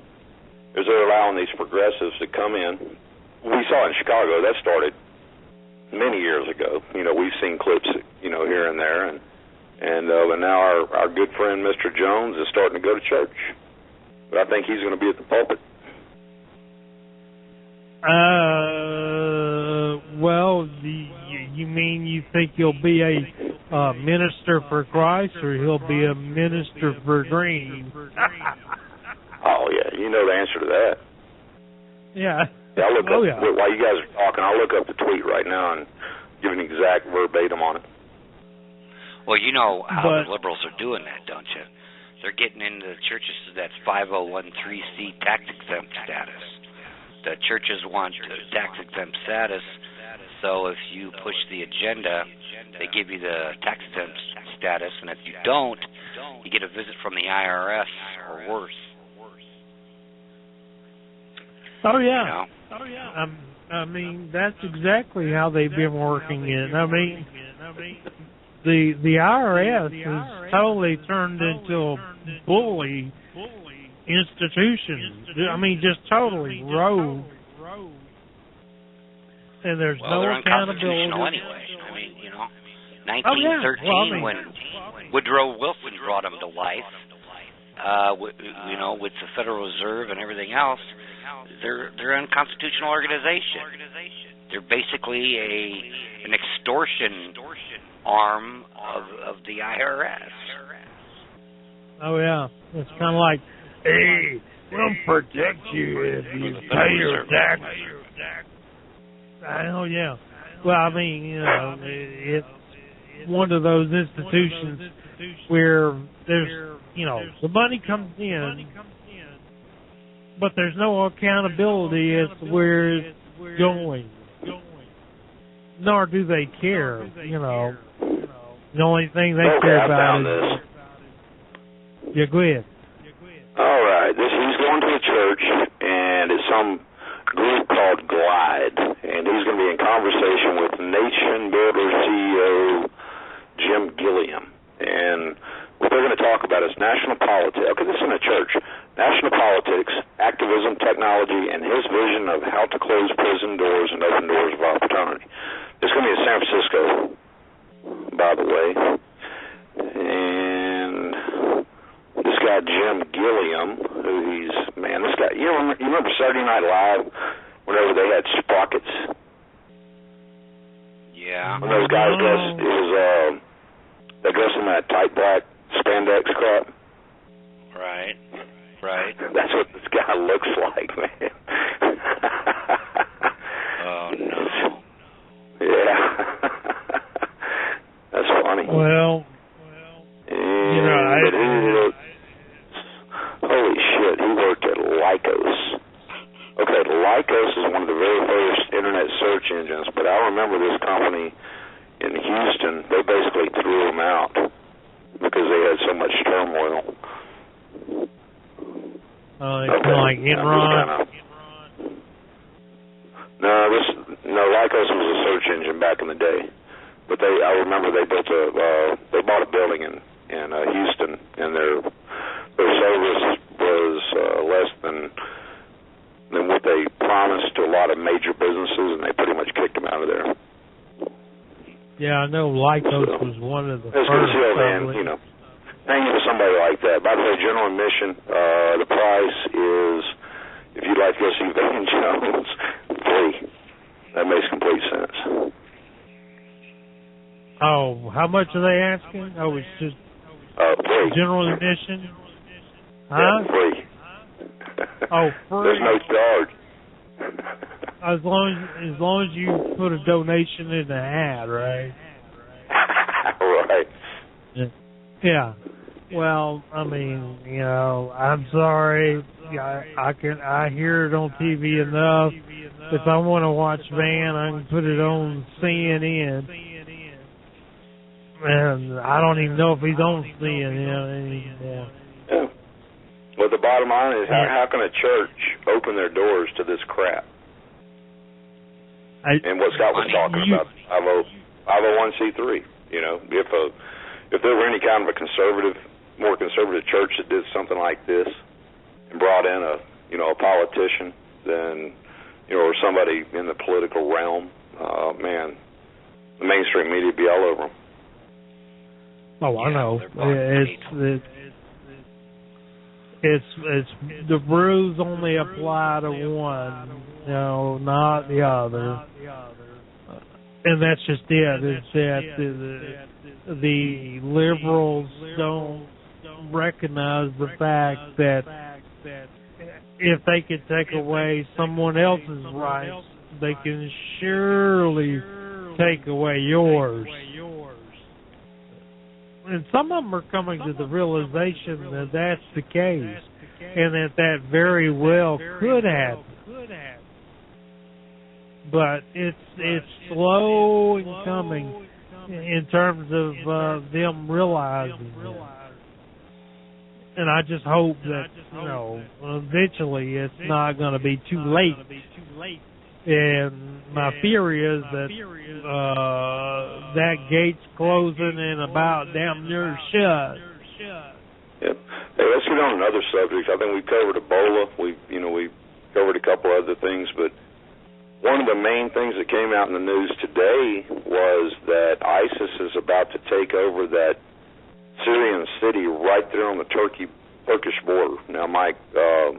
is they're allowing these progressives to come in. We saw in Chicago that started many years ago. We've seen clips, here and there, and but now our good friend Mr. Jones is starting to go to church. But I think he's going to be at the pulpit. Well, you mean you think he'll be a minister for Christ, or he'll be a minister for green? Oh, yeah, you know the answer to that. Yeah. I'll look up, while you guys are talking, I'll look up the tweet right now and give an exact verbatim on it. Well, you know how the liberals are doing that, don't you? They're getting into the churches that 501c tax-exempt status. The churches want tax-exempt status, so if you push the agenda, they give you the tax-exempt status, and if you don't, you get a visit from the IRS or worse. Oh, yeah. You know? Oh, yeah. I mean, that's exactly how they've been working it. I mean, the IRS has totally turned into a bully institution. I mean, just totally rogue. And there's no accountability. Anyway. I mean, you know, 1913 when Woodrow Wilson brought them to life, you know, with the Federal Reserve and everything else, they're an unconstitutional organization. They're basically an extortion arm of the IRS. Oh, yeah. It's kind of like, hey, we'll protect you if you pay your taxes. Oh, yeah. Well, I mean, you know, it's one of those institutions where there's, you know, the money comes in, but there's no accountability as to where it's going. Nor do they care, you know. The only thing they care about is... Yeah, go ahead. All right. He's going to a church, and it's some group called Glide, and he's going to be in conversation with Nation Builder CEO Jim Gilliam. And what they're going to talk about is national politics. Okay, this is in a church. National politics, activism, technology, and his vision of how to close prison doors and open doors of opportunity. It's going to be in San Francisco, by the way. And this guy Jim Gilliam, this guy, you remember Saturday Night Live, whenever they had sprockets? Yeah. When those guys they dress in that tight black spandex crap. Right. That's what this guy looks like, man. Oh, no. Yeah. That's funny. Well, you know, holy shit, he worked at Lycos. Okay, Lycos is one of the very first internet search engines, but I remember this company in Houston, they basically threw him out because they had so much turmoil. It's kind of like Enron. No, Lycos was a search engine back in the day. But I remember they bought a building in Houston, and their service was less than what they promised to a lot of major businesses, and they pretty much kicked them out of there. Yeah, I know Lycos was one of the first. Man, you know, hanging with somebody like that. By the way, general admission, the price is, if you'd like to go see Van Jones, free. That makes complete sense. Oh, how much are they asking? Oh, it's just free. General admission? Huh? Yeah, free. Oh, free. There's no charge. As long as you put a donation in the ad, right? Right. Yeah. Well, I mean, you know, I'm sorry. I hear it on TV enough. If I want to watch Van, I can put it on CNN. And I don't even know if he's on CNN. Yeah. Well, the bottom line is, how can a church open their doors to this crap? And what Scott was talking about, 501c3. You know, if there were any kind of a more conservative church that did something like this and brought in a politician, then, or somebody in the political realm, man, the mainstream media would be all over them. Oh, I know. It's the rules only apply to one, not the other. And that's just it. It's that the liberals don't recognize the fact that if they can take away someone else's rights, they can surely take away yours. And some of them are coming to the realization that that's the case, and that very well could happen. But it's slow in coming in terms of them realizing it. And I just hope that, eventually it's not going to be too late. And my fear is that that gate's closing and about damn near shut. Yep. Hey, let's get on another subject. I think we covered Ebola. We covered a couple other things, but one of the main things that came out in the news today was that ISIS is about to take over that Syrian city right there on the Turkish border. Now, Mike, the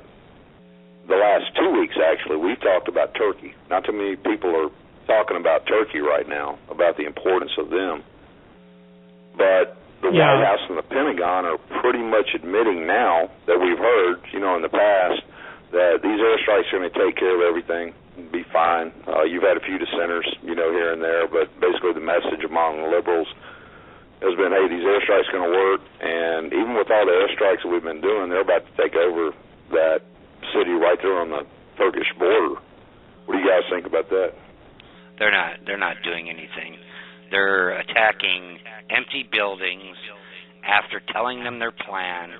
last 2 weeks, actually, we've talked about Turkey. Not too many people are talking about Turkey right now, about the importance of them. But the White House and the Pentagon are pretty much admitting now that we've heard, in the past, that these airstrikes are going to take care of everything, be fine. You've had a few dissenters, here and there, but basically the message among liberals has been, hey, these airstrikes are going to work, and even with all the airstrikes that we've been doing, they're about to take over that city right there on the Turkish border. What do you guys think about that? They're not doing anything. They're attacking empty buildings after telling them their plan.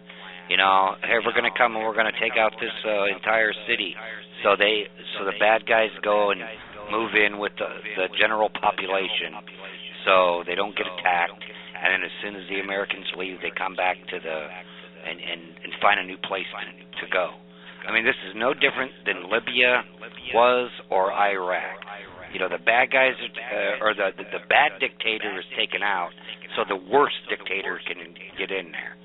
Hey, we're going to come and we're going to take out this entire city. So the bad guys go and move in with the general population, so they don't get attacked. And then as soon as the Americans leave, they come back to and find a new place to go. I mean, this is no different than Libya was or Iraq. The bad guys or the bad dictator is taken out, so the worst dictator can get in there.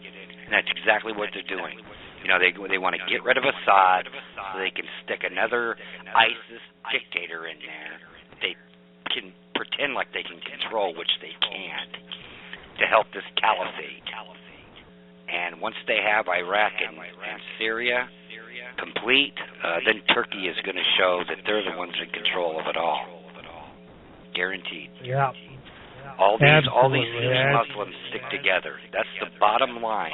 And that's exactly what they're doing. They want to get rid of Assad so they can stick another ISIS dictator in there. They can pretend like they can control, which they can't, to help this caliphate. And once they have Iraq and Syria complete, then Turkey is going to show that they're the ones in control of it all. Guaranteed. Yeah. All these Sunni Muslims stick together. That's the bottom line.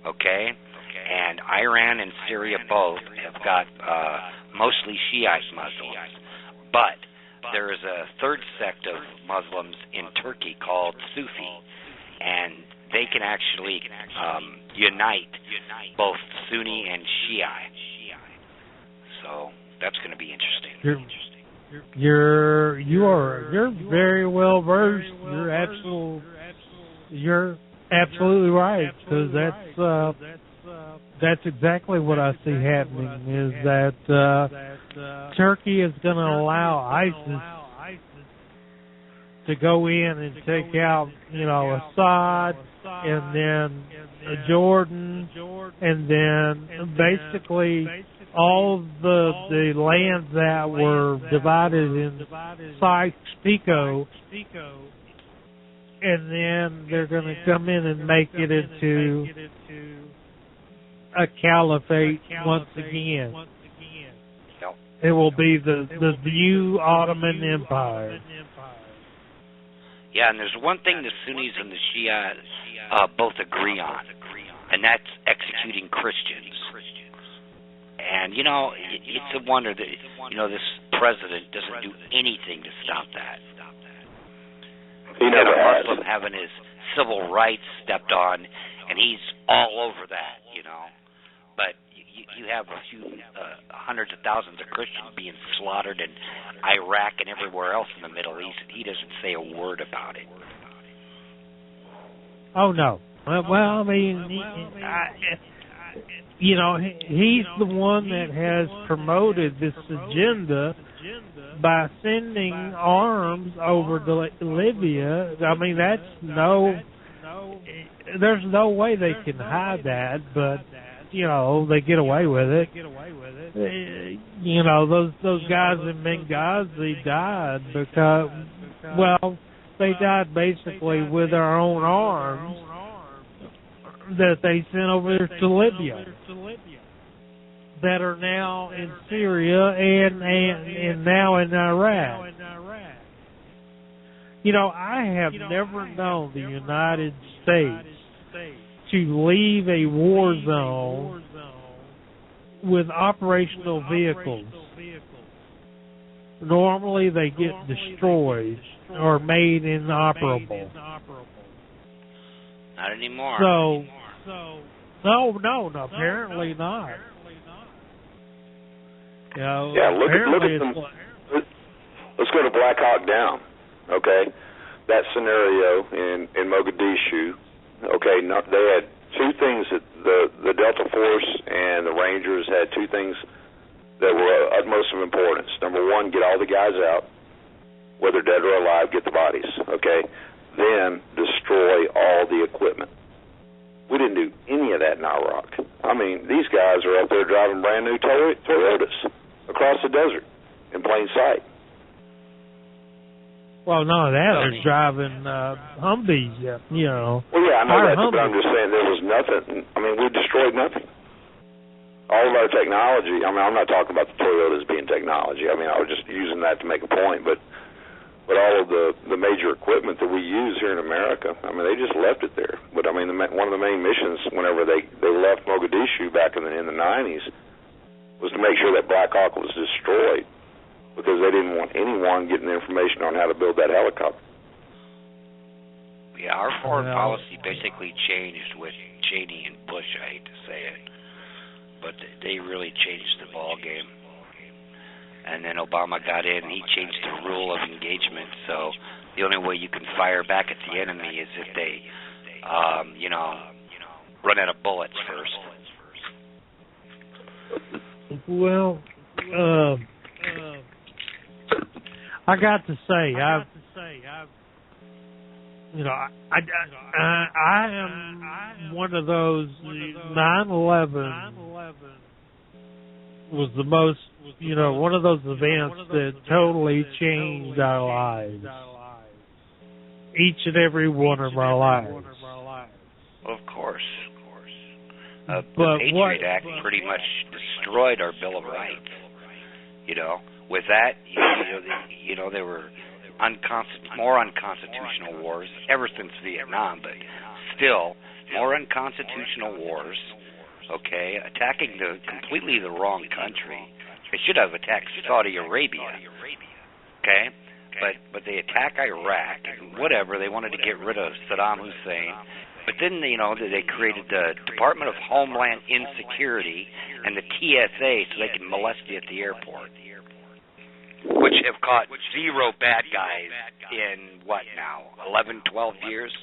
Okay? And Iran and Syria both have got mostly Shiite Muslims. But there is a third sect of Muslims in Turkey called Sufi, and they can actually unite both Sunni and Shiite. So that's going to be interesting. You're very well versed. You're absolutely right, because that's exactly what I see happening. Is that Turkey is going to allow ISIS to go in and take out, Assad, and then Jordan, and then basically all the lands that were divided in Sykes-Picot, and then they're going to come in and make it into a caliphate once again. It will be the new Ottoman Empire. Yeah, and there's one thing the Sunnis and the Shia both agree on, and that's executing Christians. And, it's a wonder that, this president doesn't do anything to stop that. He never has. A Muslim having his civil rights stepped on, and he's all over that, But you have a few hundreds of thousands of Christians being slaughtered in Iraq and everywhere else in the Middle East, and he doesn't say a word about it. Oh, no. Well, I mean, he's the one that has promoted this agenda by sending arms over to Libya. I mean, that's no there's no way they can hide that, but they get away with it. Those guys in Benghazi died because, they died basically with their own arms that they sent over to Libya, that are now in Syria and now in Iraq. I have never known the United States to leave a war zone with operational vehicles. Normally they get destroyed or made inoperable. Not anymore. No, apparently not. Look at them. Let's go to Black Hawk Down. Okay, that scenario in Mogadishu. Okay, they had two things that the Delta Force and the Rangers had two things that were utmost of importance. Number one, get all the guys out, whether dead or alive, get the bodies. Okay, then destroy all the equipment. We didn't do any of that in Iraq. I mean, these guys are up there driving brand new Toyotas across the desert in plain sight. Well, none of that. They're driving Humvees, Well, yeah, I know that, but I'm just saying there was nothing. I mean, we destroyed nothing. All of our technology, I'm not talking about the Toyotas being technology. I mean, I was just using that to make a point, but all of the major equipment that we use here in America, I mean, they just left it there. But, I mean, one of the main missions whenever they left Mogadishu back in the 90s was to make sure that Black Hawk was destroyed, because they didn't want anyone getting the information on how to build that helicopter. Yeah, our foreign policy basically changed with Cheney and Bush, I hate to say it, but they really changed the ball game. And then Obama got in, and he changed the rule of engagement, so the only way you can fire back at the enemy is if they, run out of bullets first. Well, I got to say, I am one of those. 9/11 was the most, one of those events that totally changed our lives. Each and every one of our lives. Well, of course. The Patriot Act pretty much destroyed our Bill of Rights. With that, there were more unconstitutional wars ever since Vietnam, but still more unconstitutional wars. Okay, attacking completely the wrong country. They should have attacked Saudi Arabia. Okay, but they attack Iraq and whatever. They wanted to get rid of Saddam Hussein. But then, they created the Department of Homeland Insecurity and the TSA so they can molest you at the airport, which have caught zero bad guys in, 11, 12 years?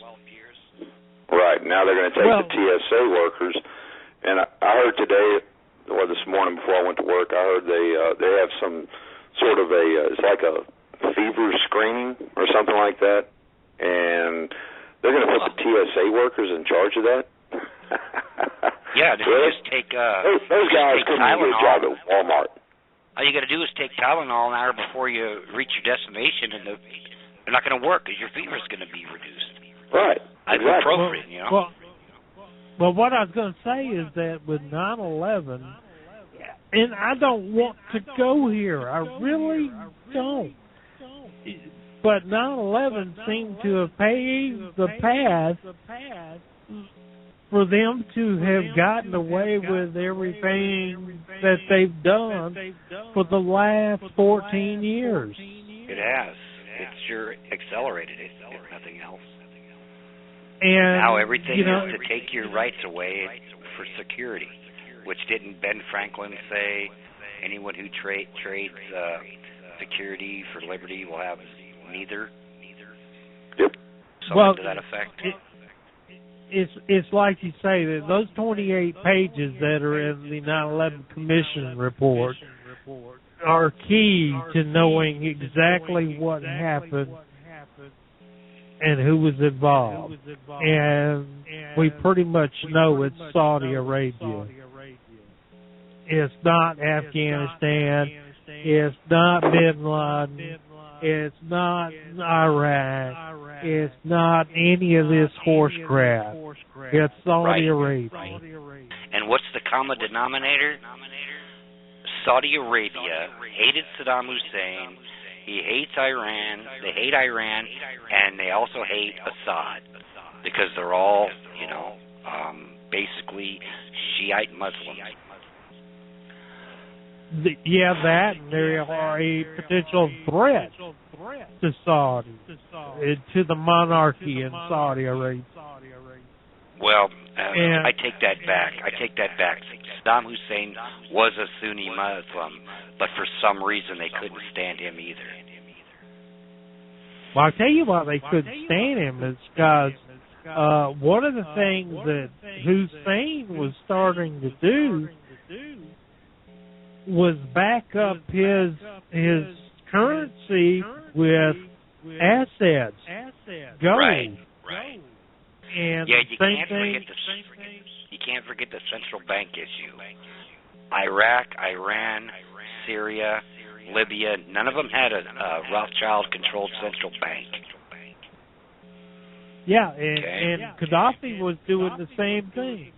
Right. Now they're going to take the TSA workers. And I heard today, or this morning before I went to work, I heard they have some sort of it's like a fever screening or something like that. And they're going to put the TSA workers in charge of that? Yeah, really? Just take those guys couldn't do a job at Walmart. All you got to do is take Tylenol an hour before you reach your destination, and they're not going to work because your fever's going to be reduced. Right. Ibuprofen, Well, what I was going to say is that with 9/11, and I don't want to go here. I really don't. But 9/11 seemed to have paved the path for them to have gotten away with everything that they've done for the last 14 years. It has. It's sure accelerated it, if nothing else. And now everything is to take your rights away for security, which didn't Ben Franklin say anyone who trades security for liberty will have neither? Yep. Well, to that effect. It's like you say, that those 28 pages that are in the 9/11 Commission report are key to knowing exactly what happened and who was involved. And we pretty much know it's Saudi Arabia. It's not Afghanistan. It's not Bin Laden. It's not Iraq. It's not any of this horse crap. It's Saudi Arabia. Right. And what's the common denominator? Saudi Arabia hated Saddam Hussein. He hates Iran. They hate Iran, and they also hate Assad because they're all, basically Shiite Muslims. That and they are a potential threat to Saudi, to the monarchy in Saudi Arabia. Well, I take that back. Saddam Hussein was a Sunni Muslim, but for some reason they couldn't stand him either. Well, I'll tell you why they couldn't stand him is because one of the things that Hussein was starting to do was back up his currency with assets, gold. Right. And you can't forget the central bank issue. Iraq, Iran, Syria, Libya, none of them had a Rothschild-controlled central bank. Yeah, and Gaddafi was doing the same thing.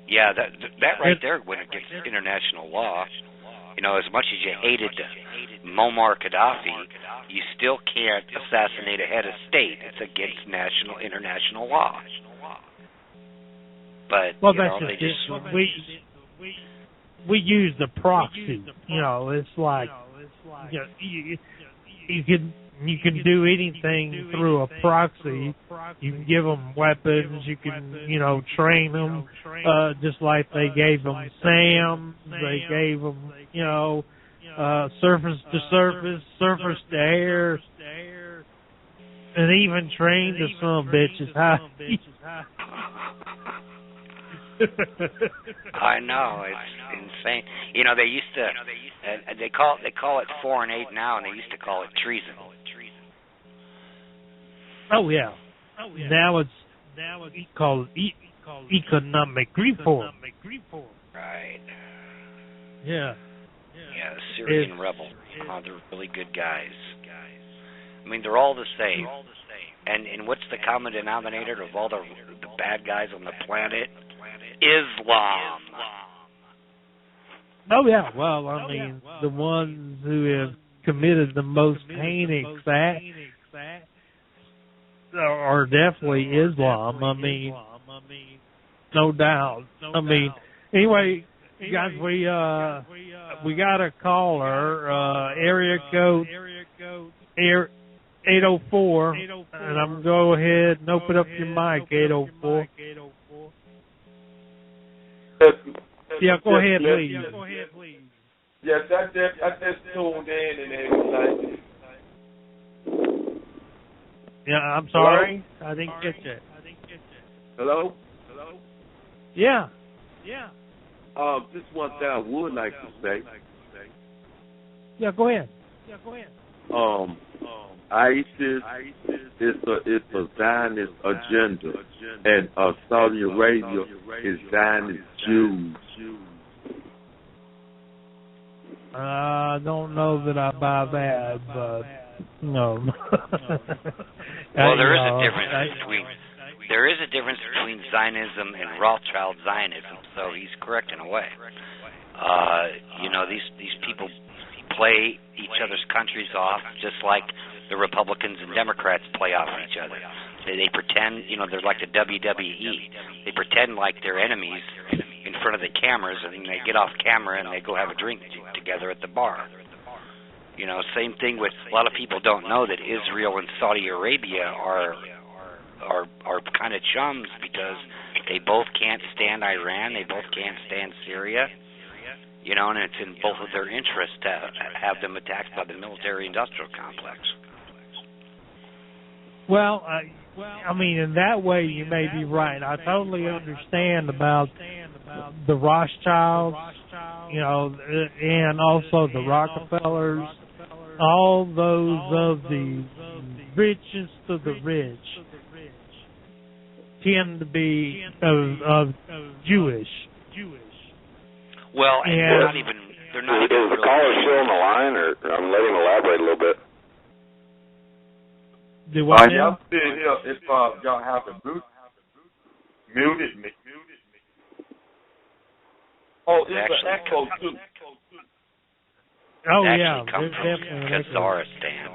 Yeah, that right there went against international law. As much as you hated Muammar Gaddafi, you still can't assassinate a head of state. It's against international law. But they just we use the proxy. It's like you can do anything through a proxy. You can give them weapons. You can train them just like they gave them SAM. They gave them surface to surface, surface to air, and even trained the son of bitches. I know, it's insane. They used to they call it foreign aid now, and they used to call it treason. Oh yeah. Now it's called economic reform. Right. Yeah. Yeah, the Syrian rebels. They're really good guys. I mean, they're all the same. And what's the common denominator of all the bad guys on the planet? Islam. Oh yeah. Well, I mean, the ones who have committed the most heinous acts are definitely Islam. I mean, no doubt. I mean, anyway, guys, we got a caller, area code 804, and I'm gonna go ahead and open up your mic, 804. Yeah, go ahead, please. Yes, I just tuned in and everything. Yeah, I'm sorry. Hello? I didn't get you. Hello? Yeah. Just one thing I would like to say. Yeah, go ahead. ISIS is a Zionist agenda, and Saudi Arabia is Zionist Jews. I don't know that I buy that, but no. Well, there is a difference between Zionism and Rothschild Zionism, so he's correct in a way. These people play each other's countries off just like the Republicans and Democrats play off each other. They pretend, they're like the WWE. They pretend like they're enemies in front of the cameras, and then they get off camera and they go have a drink together at the bar. Same thing with a lot of people don't know that Israel and Saudi Arabia are kind of chums because they both can't stand Iran, they both can't stand Syria. And it's in both of their interests to have them attacked by the military-industrial complex. Well, I mean, in that way, you may be right. I totally understand about the Rothschilds, and also the Rockefellers. all those of the richest of the rich tend to be of Jewish. Well, and they're not even. Is the caller still on the line, or let him elaborate a little bit? Do what now? I'm still here. If y'all have the muted me. Oh, it's an echo too. Oh it yeah, comes there's from definitely an echo. Kazakhstan.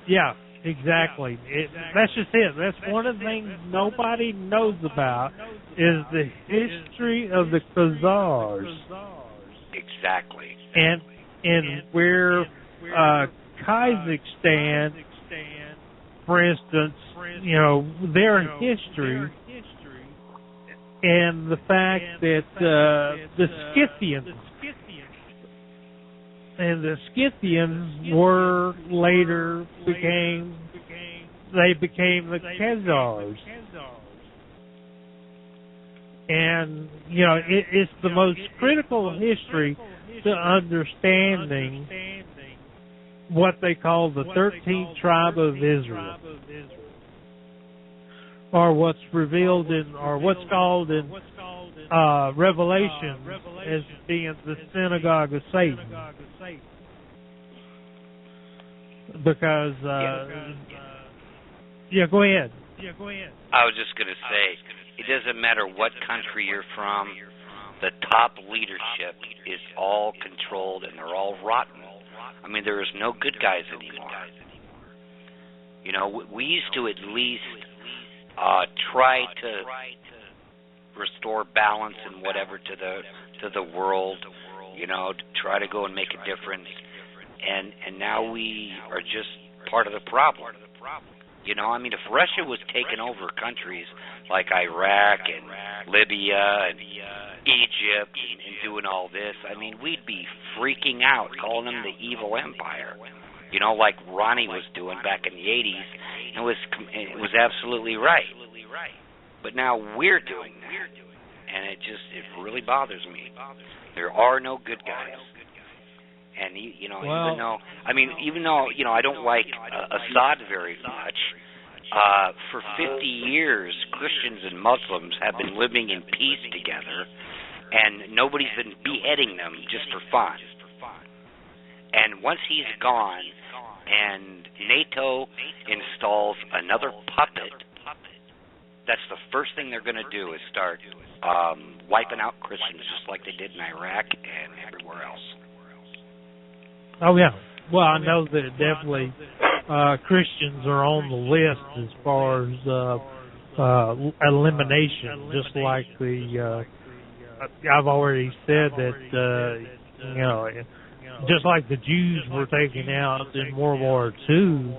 Yeah, exactly. That's just it. That's one of the things nobody knows about is the history of the Khazars. Exactly. And where Kazakhstan, for instance, their history and the fact that the Scythians were later became the Khazars. And, it's the most critical history to understanding what they call the 13th tribe of Israel. Or what's revealed or what's called in Revelation as being the synagogue of Satan. Because, go ahead. I was just going to say, it doesn't matter what country you're from, the top leadership is all controlled and they're all rotten. I mean, there is no good guys anymore. We used to at least try to restore balance and whatever to the world, to try to go and make a difference. And now we are just part of the problem. I mean, if Russia was taking over countries like Iraq and Libya and Egypt and doing all this, I mean, we'd be freaking out, calling them the evil empire. Like Ronnie was doing back in the 80s. It was absolutely right. But now we're doing that. And it really bothers me. There are no good guys. And, even though I don't like Assad very much, for 50 years, Christians and Muslims have been living in peace together, and nobody's been beheading them just for fun. And once he's gone, and NATO installs another puppet, that's the first thing they're going to do is start wiping out Christians just like they did in Iraq and everywhere else. Oh, yeah. Well, I know that definitely Christians are on the list as far as elimination, just like I've already said that, just like the Jews were taken out in World War II,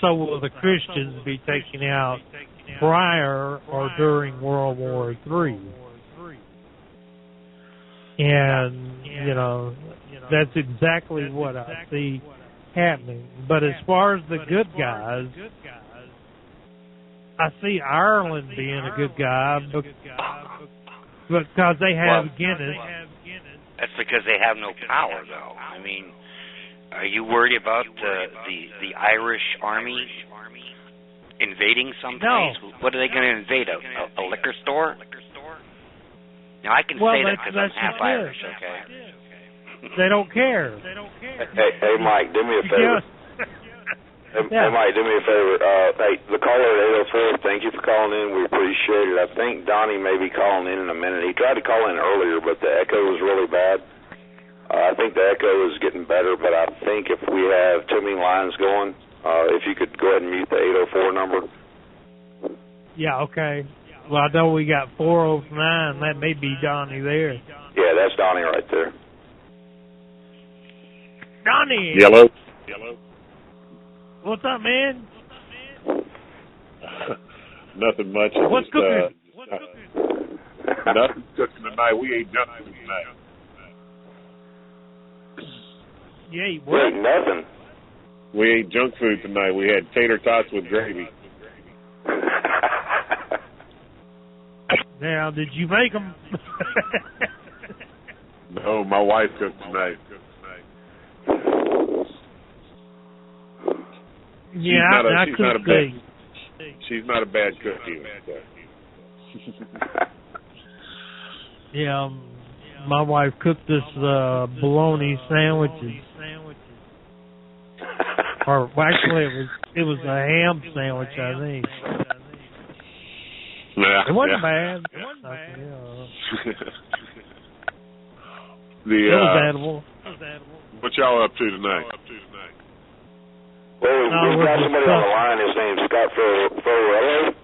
so will the Christians be taken out prior or during World War III. And, that's exactly what I see happening. But as far as the good guys, I see Ireland being a good guy because they have Guinness. That's because they have no power, though. I mean, are you worried about the Irish army invading someplace? No. What are they going to invade? A liquor store? Now, I can say that because I'm half Irish, okay? They don't care. Hey, Mike, do me a favor. Hey, Mike, do me a favor. Hey, the caller at 804, thank you for calling in. We appreciate it. I think Donnie may be calling in a minute. He tried to call in earlier, but the echo was really bad. I think the echo is getting better, but I think if we have too many lines going, if you could go ahead and mute the 804 number. Yeah, okay. Well, I know we got 409. That may be Donnie there. Yeah, that's Donnie right there. Donnie! Yellow. What's up, man? Nothing much. What's cooking? Nothing's cooking tonight. We ate junk food tonight. You ate what? Wait, nothing. We ate junk food tonight. We had tater tots with gravy. Now, did you make them? No, my wife cooked tonight. She's not a bad cook either. So. Yeah, my wife cooked this bologna sandwiches. Or actually, it was a ham sandwich, I think. Yeah, it wasn't bad. Yeah. It was edible. What y'all up to tonight? Well, we've got somebody on the line. His name's Scott Ferrarello,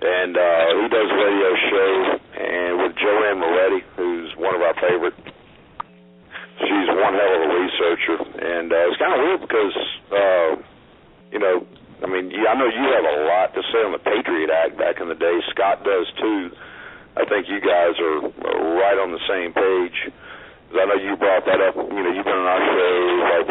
and he does a radio show and with Joanne Moretti, who's one of our favorite. She's one hell of a researcher, and it's kind of weird because, I know you have a lot to say on the Patriot Act back in the day. Scott does too. I think you guys are right on the same page. I know you brought that up. You've been on our show like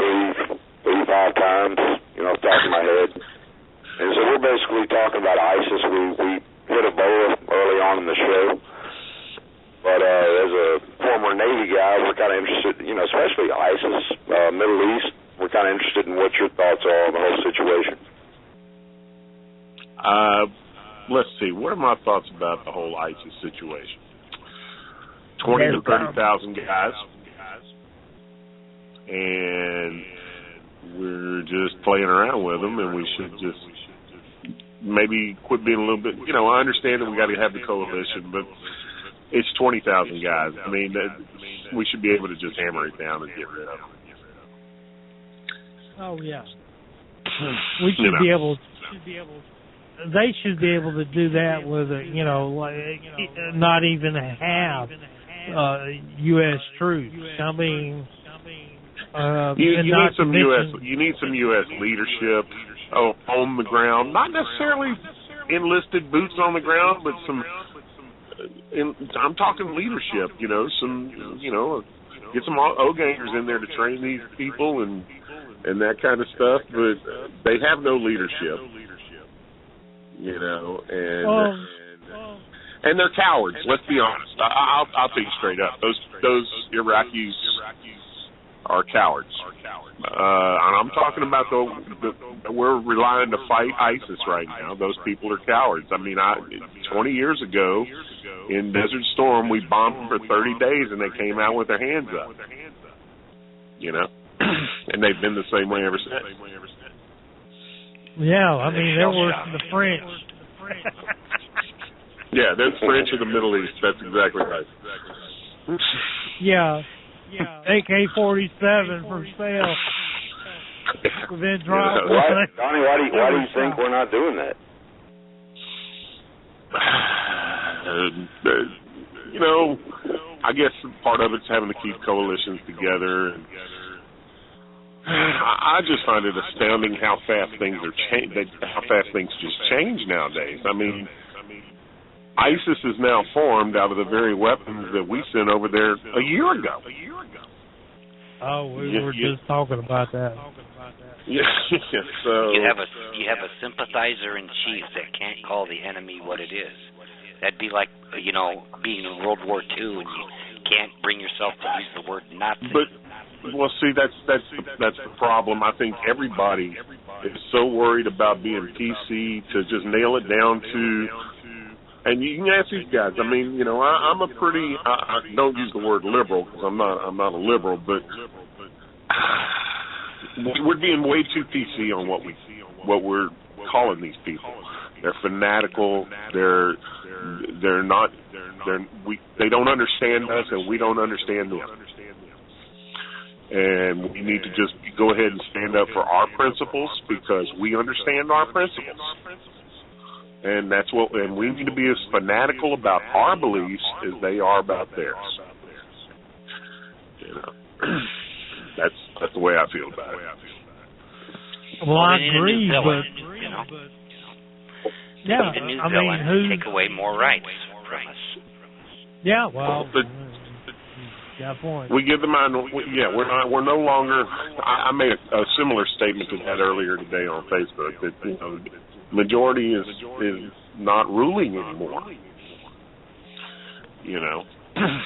35 times, off the top of my head. And so we're basically talking about ISIS. We hit Ebola early on in the show. But as a former Navy guy, we're kind of interested, especially ISIS, Middle East. We're kind of interested in what your thoughts are on the whole situation. Let's see. What are my thoughts about the whole ISIS situation? 20 to 30,000 guys, and we're just playing around with them, and we should just maybe quit being a little bit. I understand that we got to have the coalition, but it's 20,000 guys. I mean, we should be able to just hammer it down and get rid of them. Oh yeah, we should be able. They should be able to do that with not even have U.S. troops. I mean, you need some U.S. leadership on the ground. Not necessarily enlisted boots on the ground, but some. I'm talking leadership. Get some O-gangers in there to train these people and that kind of stuff. But they have no leadership. And they're cowards. Let's be honest. I'll tell you straight up. Those Iraqis are cowards. And I'm talking about we're relying to fight ISIS right now. Those people are cowards. I mean, 20 years ago in Desert Storm, we bombed them for 30 days, and they came out with their hands up. And they've been the same way ever since. Yeah, I mean, they're worse than the French. Yeah, they're the French of the Middle East. That's exactly right. Yeah. AK-47 for sale. Then drop. Donnie, why do you think we're not doing that? I guess part of it's having to keep coalitions together. And I just find it astounding how fast things just change nowadays. I mean, ISIS is now formed out of the very weapons that we sent over there a year ago. Oh, we were just talking about that. Yeah, so you have a sympathizer in chief that can't call the enemy what it is. That'd be like being in World War II and you can't bring yourself to use the word Nazi. Well, see, that's the problem. I think everybody is so worried about being PC to just nail it down to. And you can ask these guys. I mean, I'm a pretty. I don't use the word liberal because I'm not a liberal, but we're being way too PC on what we're calling these people. They're fanatical. They don't understand us, and we don't understand them. And we need to just go ahead and stand up for our principles because we understand our principles. And and we need to be as fanatical about our beliefs as they are about theirs. That's the way I feel about it. Well, I agree, but yeah, take away more rights from us. Yeah, well, got a point. We give them we're no longer. I made a similar statement to that earlier today on Facebook that majority is not ruling anymore.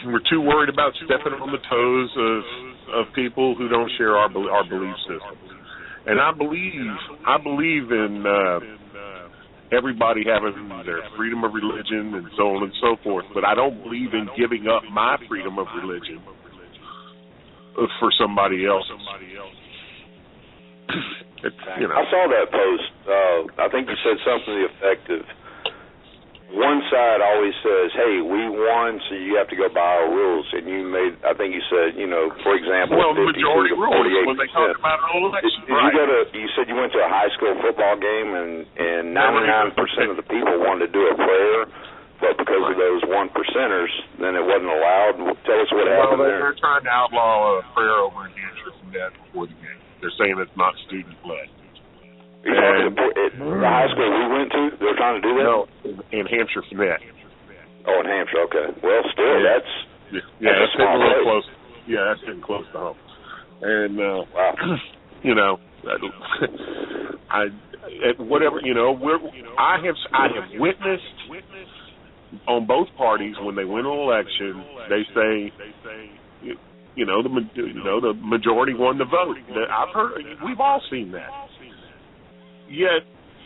We're too worried about stepping on the toes of people who don't share our belief system. And I believe in everybody having their freedom of religion and so on and so forth, but I don't believe in giving up my freedom of religion for somebody else. I saw that post. I think you said something to the effect of, one side always says, hey, we won, so you have to go by our rules. And you made, I think you said, for example, well, the majority rules when they talk about an election. You said you went to a high school football game and 99% of the people wanted to do a prayer, but because of those 1%ers, then it wasn't allowed. Tell us what happened there. They're trying to outlaw a prayer over in Hampshire from that before the game. They're saying it's not student-led. The high school we went to, they're trying to do that? No, in Hampshire from that. Oh, in Hampshire, okay. Well, still, that's that's getting a little close. Yeah, that's getting close to home. And, wow. I have witnessed on both parties when they win an election, they say, the majority won the vote. I've heard, we've all seen that. Yet,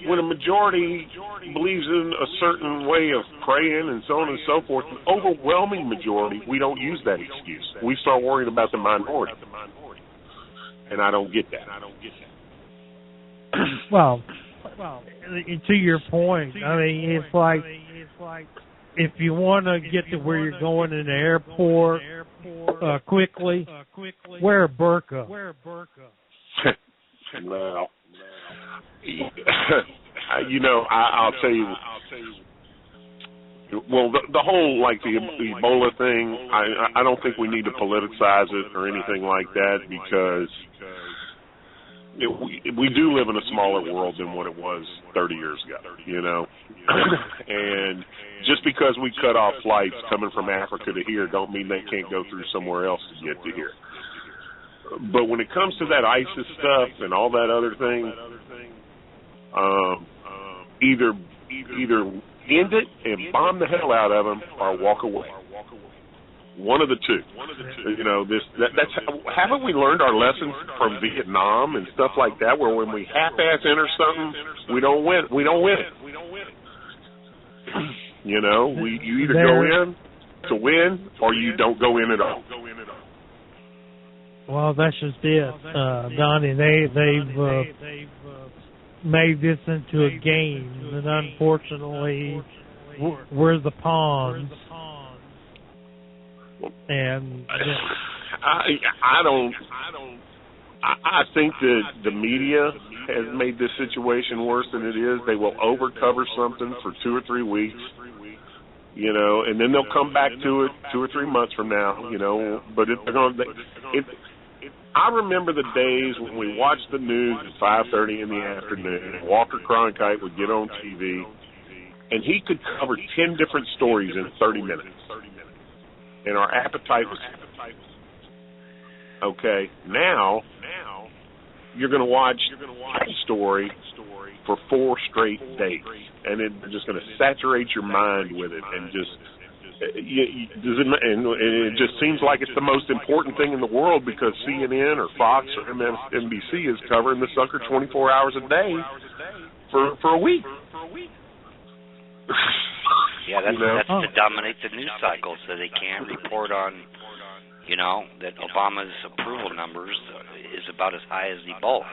when a majority believes in a certain way of praying and so on and so forth, an overwhelming majority, we don't use that excuse. We start worrying about the minority. And I don't get that. Well, to your point, I mean, it's like if you want to get to where you're going in the airport quickly, wear a burqa. No. I'll tell you. Well, the whole the Ebola thing, I don't think we need to politicize it or anything like that, because we do live in a smaller world than what it was 30 years ago, And just because we cut off flights coming from Africa to here don't mean they can't go through somewhere else to get to here. But when it comes to that ISIS stuff and all that other thing, either end it and bomb the hell out of them or walk away. One of the two. That's haven't we learned our lessons from Vietnam and stuff like that, where when we half-ass enter something, we don't win it. You either go in to win or you don't go in at all. Well, that's just it, Donnie. They've made this into a game, and unfortunately, we're the pawns. And I think that the media has made this situation worse than it is. They will overcover something for 2 or 3 weeks, and then they'll come back to it 2 or 3 months from now, But I remember the days when we watched the news at 5:30 in the afternoon, and Walter Cronkite would get on TV, and he could cover 10 different stories in 30 minutes. And our appetite was okay. Now you're going to watch a story for 4 straight days, and they're just going to saturate your mind with it, and it just seems like it's the most important thing in the world because CNN or Fox or MSNBC is covering the sucker 24 hours a day for a week. Yeah, that's to dominate the news cycle, so they can't report on, that Obama's approval numbers is about as high as Ebola.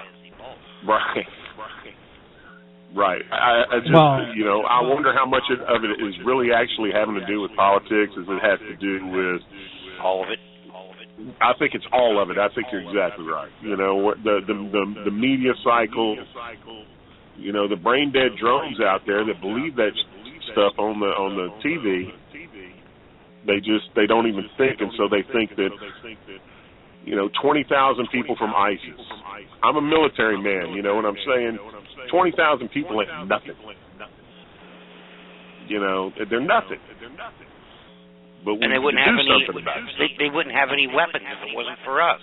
Right. I just, I wonder how much of it is really actually having to do with politics as it has to do with all of it. I think it's all of it. I think you're exactly right. The media cycle, the brain dead drones out there that believe that stuff on the TV. They don't even think, and so they think that 20,000 people from ISIS. I'm a military man, you know what I'm saying? 20,000 people ain't nothing. They're nothing. But and they wouldn't have they wouldn't have any weapons if it wasn't for us.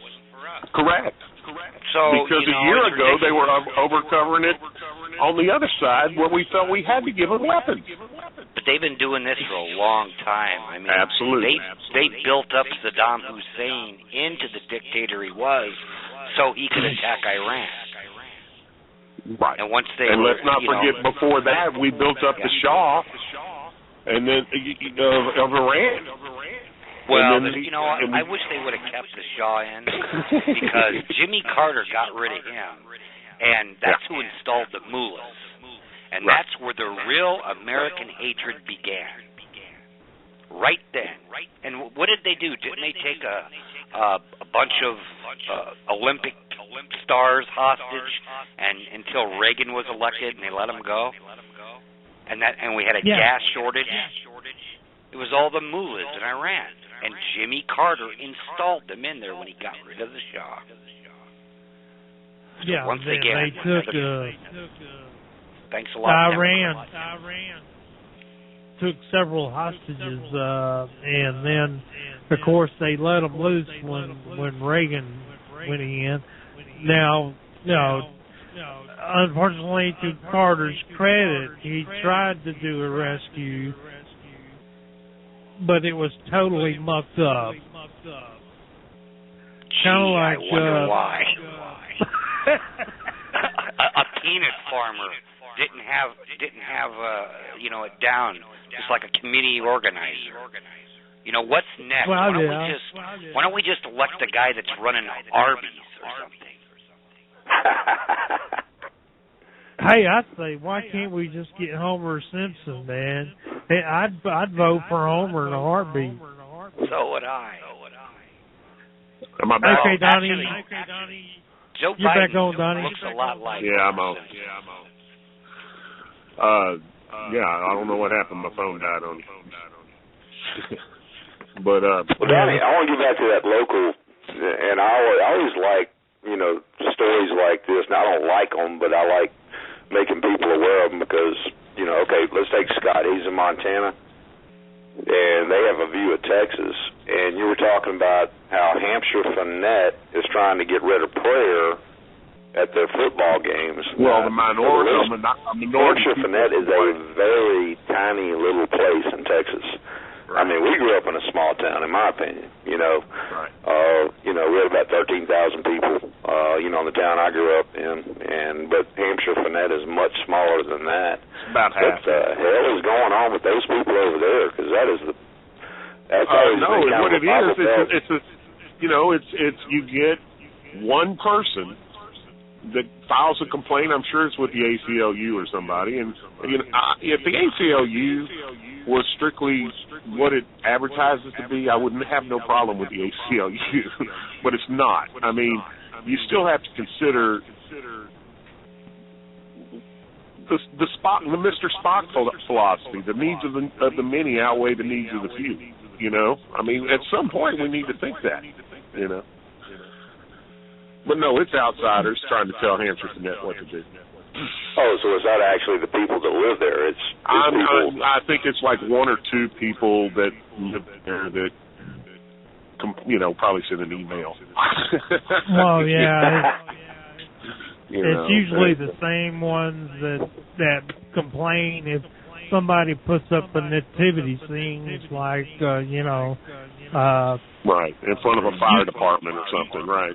Correct. So because a year ago they were overcovering it on the other side where we felt we had to give them weapons. But they've been doing this for a long time. I mean, absolutely. They built up Saddam Hussein into the dictator he was so he could attack Iran. Right. And once they let's not forget, before that, we built up the Shah, and then of Iran. Well, I wish they would have kept the Shah in because Jimmy Carter got rid of him, and that's who installed the mullahs, and that's where the real American hatred began. Right then. And what did they do? Didn't they take a bunch of Olympic stars hostage and until Reagan was elected and they let them go? And we had a gas shortage. It was all the mullahs in Iran. And Jimmy Carter installed them in there when he got rid of the Shah. So once again, they took thanks a lot. Iran took several hostages, and then, of course, they let them loose when Reagan went in. Now, unfortunately, to Carter's credit, he tried to do a rescue, but it was totally mucked up. Kind of like I wonder why. a peanut farmer didn't have it down, just like a committee organizer. What's next? Well, why don't we just elect a guy that's running Arby's or something? Hey, I say, why can't we just get Homer Simpson, man? Hey, I'd vote for Homer in a heartbeat. So would I. Am I back? Okay, Donnie. Joe You're Biden back on, Donnie. looks a lot like I'm Homer on. Simpson. I don't know what happened. My phone died on me. But well, Donnie, I want to get back to that local, and I always like stories like this. Now, I don't like them, but I like making people aware of them because okay, let's take Scott. He's in Montana, and they have a view of Texas. And you were talking about how Hampshire Finette is trying to get rid of prayer at their football games. Well, the minority. Hampshire Finette is a very tiny little place in Texas. Right. I mean, we grew up in a small town, in my opinion. Right. We had about 13,000 people. In the town I grew up in, but Hampshire Finette is much smaller than that. It's about half. What the hell is going on with those people over there? Because that is the. What it is, it's you get one person that files a complaint. I'm sure it's with the ACLU or somebody, and if the ACLU was strictly what it advertises to be, I wouldn't have no problem with the ACLU, but it's not. I mean, you still have to consider the Mr. Spock philosophy. The needs of the many outweigh the needs of the few. I mean, at some point we need to think that. But no, it's outsiders trying to tell Hampshire Finette what to do. Oh, so it's not actually the people that live there. It's people. I think it's like one or two people that live there that, probably send an email. Well, yeah. It's usually the same ones that complain if somebody puts up a nativity scene, like, right, in front of a fire department or something, right.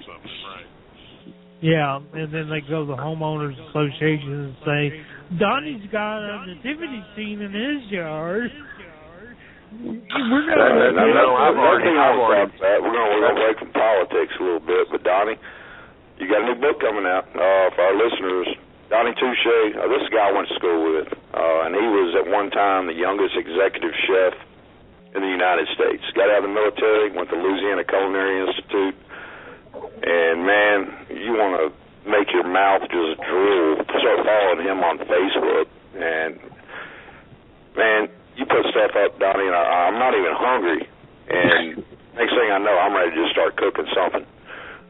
Yeah, and then they go to the homeowners association and say, Donnie's got a nativity scene in his yard. We're going to break from politics a little bit, but Donnie, you got a new book coming out for our listeners. Donny Touchet, this guy I went to school with, and he was at one time the youngest executive chef in the United States. Got out of the military, went to Louisiana Culinary Institute, and man, you want to make your mouth just drool. Start following him on Facebook, and man, you put stuff up, Donnie, and I'm not even hungry, and next thing I know, I'm ready to just start cooking something.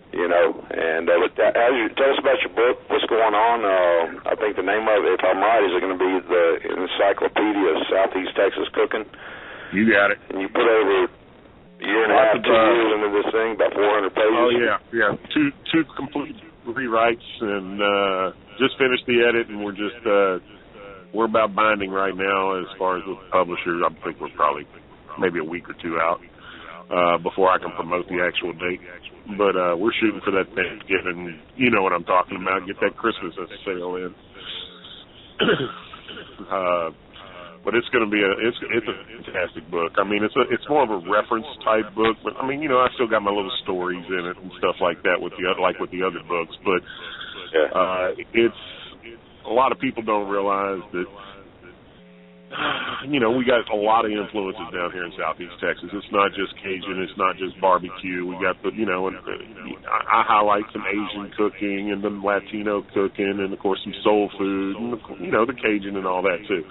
And tell us about your book, what's going on. I think the name of it, if I'm right, is it going to be the Encyclopedia of Southeast Texas Cooking? You got it. And you put over a year and a half, 2 years into this thing, about 400 pages. Oh, yeah. Two complete rewrites, and just finished the edit, and we're about binding right now as far as with the publisher. I think we're probably maybe a week or two out. before I can promote the actual date. But we're shooting for that Thanksgiving. You know what I'm talking about. Get that Christmas sale in. But it's going to be it's a fantastic book. I mean, it's more of a reference type book, but I mean, I still got my little stories in it and stuff like that with the other books. But it's a lot of people don't realize that. We got a lot of influences down here in Southeast Texas. It's not just Cajun. It's not just barbecue. We got I highlight some Asian cooking and the Latino cooking and, of course, some soul food and, the Cajun and all that, too.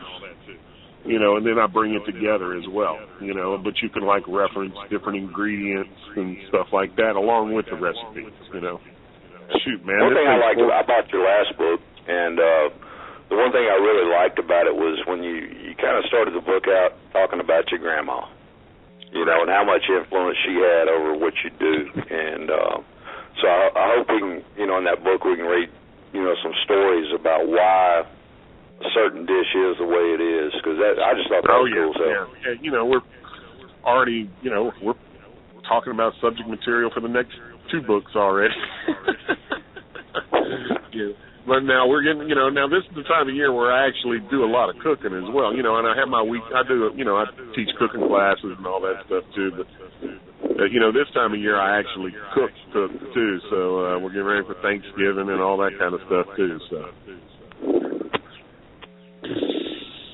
And then I bring it together as well, but you can, reference different ingredients and stuff like that along with the recipes, Shoot, man. One thing I liked about your last book, and the one thing I really liked about it was when you kind of started the book out talking about your grandma, and how much influence she had over what you do. And so I hope we can, in that book we can read, some stories about why a certain dish is the way it is, because I just thought that was cool. So. Yeah. We're already, we're talking about subject material for the next 2 books already. Yeah. But now we're getting, now this is the time of year where I actually do a lot of cooking as well, and I have my week, I teach cooking classes and all that stuff too, but, this time of year I actually cook too, so we're getting ready for Thanksgiving and all that kind of stuff too, so.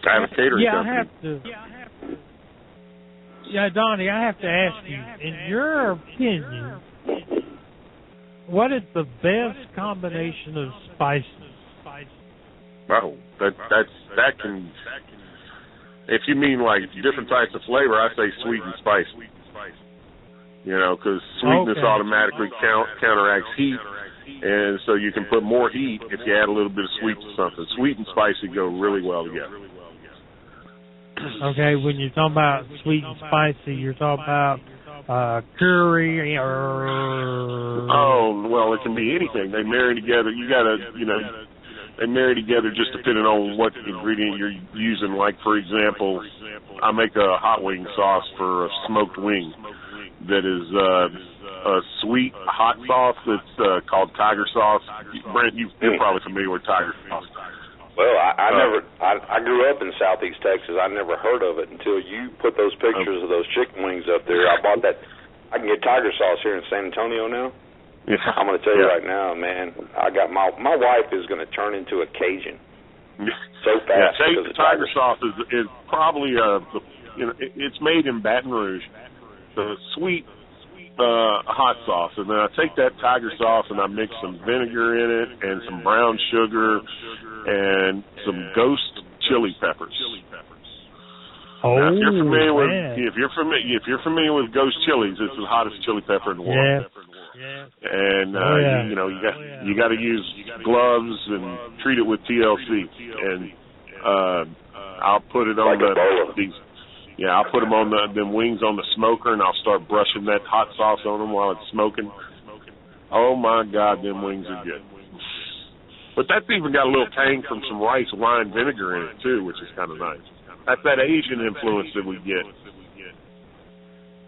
I have a catering company. Donnie, I have to ask you, in your opinion, what is the best combination of spices? Oh, that can. If you mean different types of flavor, I say sweet and spicy. Because sweetness automatically counteracts heat, and so you can put more heat if you add a little bit of sweet to something. Sweet and spicy go really well together. Okay, when you're talking about sweet and spicy, you're talking about curry or... Oh, well, it can be anything. They marry together. You gotta, they marry together just depending on what ingredient you're using. Like, for example, I make a hot wing sauce for a smoked wing that is a sweet hot sauce that's called tiger sauce. Brent, you're probably familiar with tiger sauce. Well, I grew up in Southeast Texas. I never heard of it until you put those pictures of those chicken wings up there. I bought that. I can get tiger sauce here in San Antonio now. Yeah. I'm going to tell you right now, man, I got my wife is going to turn into a Cajun so fast. Yeah, tiger sauce is probably it's made in Baton Rouge. The sweet hot sauce, and then I take that tiger sauce and I mix some vinegar in it and some brown sugar and some ghost chili peppers. Oh, now, if you're familiar with ghost chilies, it's the hottest chili pepper in the world. Yeah. And you got to use gloves and treat it with TLC. And I'll put it on I'll put them on them wings on the smoker, and I'll start brushing that hot sauce on them while it's smoking. Oh my God, them wings are good. But that's even got a little tang from some rice wine vinegar in it too, which is kind of nice. That's that Asian influence that we get.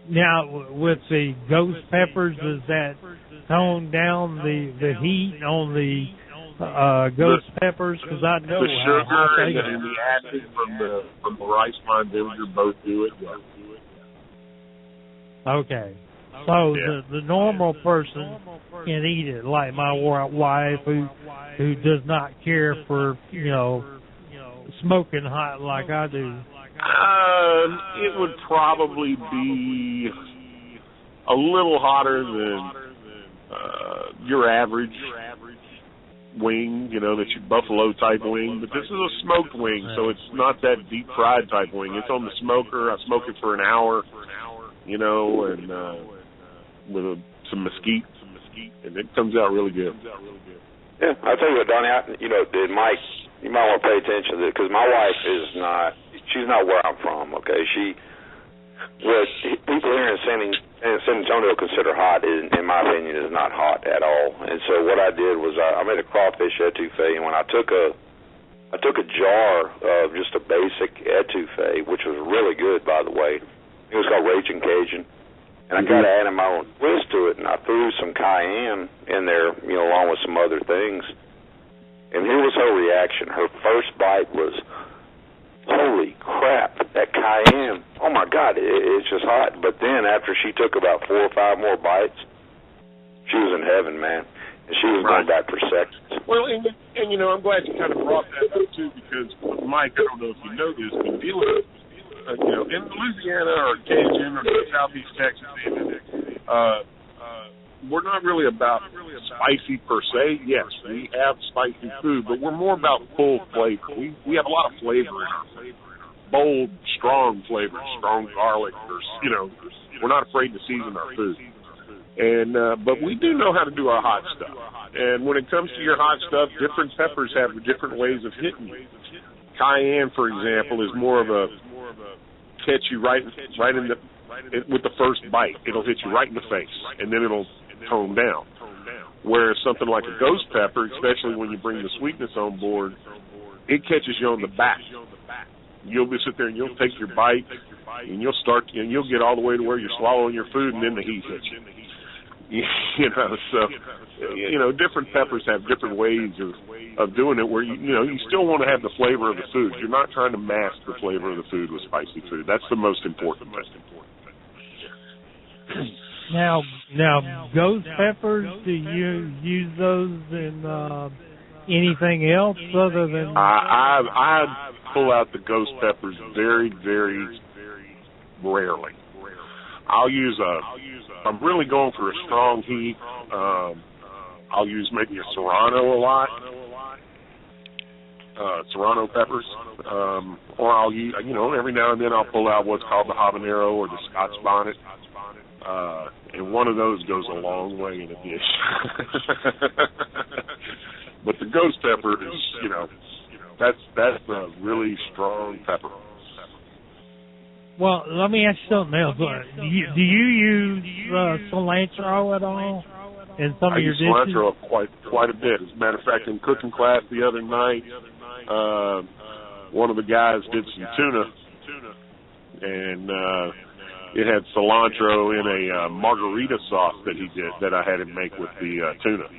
Now, with the ghost peppers, does that tone down the heat on the ghost peppers? Because I know the sugar and the acid from the rice wine vinegar both do it. Yeah. Okay. So the normal person can eat it, like my wife who does not care for smoking hot like I do. It would probably be a little hotter than your average wing, that your buffalo type wing. But this is a smoked wing, so it's not that deep fried type wing. It's on the smoker. I smoke it for an hour, and with some mesquite, and it comes out really good. Yeah, I'll tell you what, Donnie, you might want to pay attention to it, because my wife she's not where I'm from, okay? What people here in San Antonio consider hot, in my opinion, is not hot at all. And so what I did was I made a crawfish etouffee, and when I took a jar of just a basic etouffee, which was really good, by the way. It was called Raging Cajun. And I got to add my own twist to it, and I threw some cayenne in there, along with some other things. And here was her reaction. Her first bite was, holy crap, that cayenne. Oh, my God, it's just hot. But then after she took about 4 or 5 more bites, she was in heaven, man. And she was going back for seconds. Well, and I'm glad you kind of brought that up, too, because, Mike, I don't know if you know this, but dealing with, in Louisiana or Cajun or Southeast Texas, we're not really about spicy per se. Yes, we have spicy food, but we're more about full flavor. We have a lot of flavor in our food. Bold, strong flavors, strong garlic. We're not afraid to season our food. And but we do know how to do our hot stuff. And when it comes to your hot stuff, different peppers have different ways of hitting you. Cayenne, for example, is more of a catch you right in with the first bite. It'll hit you right in the face, and then it'll tone down. Whereas something like a ghost pepper, especially when you bring the sweetness on board, it catches you on the back. You'll be sit there and you'll take your bite, and you'll get all the way to where you're swallowing your food, and then the heat hits you. Different peppers have different ways of doing it where you still want to have the flavor of the food. You're not trying to mask the flavor of the food with spicy food. That's the most important thing. Now, ghost peppers, do you use those in anything else other than? I pull out the ghost peppers very, very rarely. I'll use I'm really going for a strong heat. I'll use maybe a Serrano a lot, Serrano peppers, or I'll use, every now and then I'll pull out what's called the habanero or the Scotch bonnet, and one of those goes a long way in a dish. But the ghost pepper is, that's a really strong pepper. Well, let me ask you something else. Do you use cilantro at all in some of your dishes? I use cilantro quite a bit. As a matter of fact, in cooking class the other night, one of the guys did some tuna, and it had cilantro in a margarita sauce that he did, that I had him make with the tuna.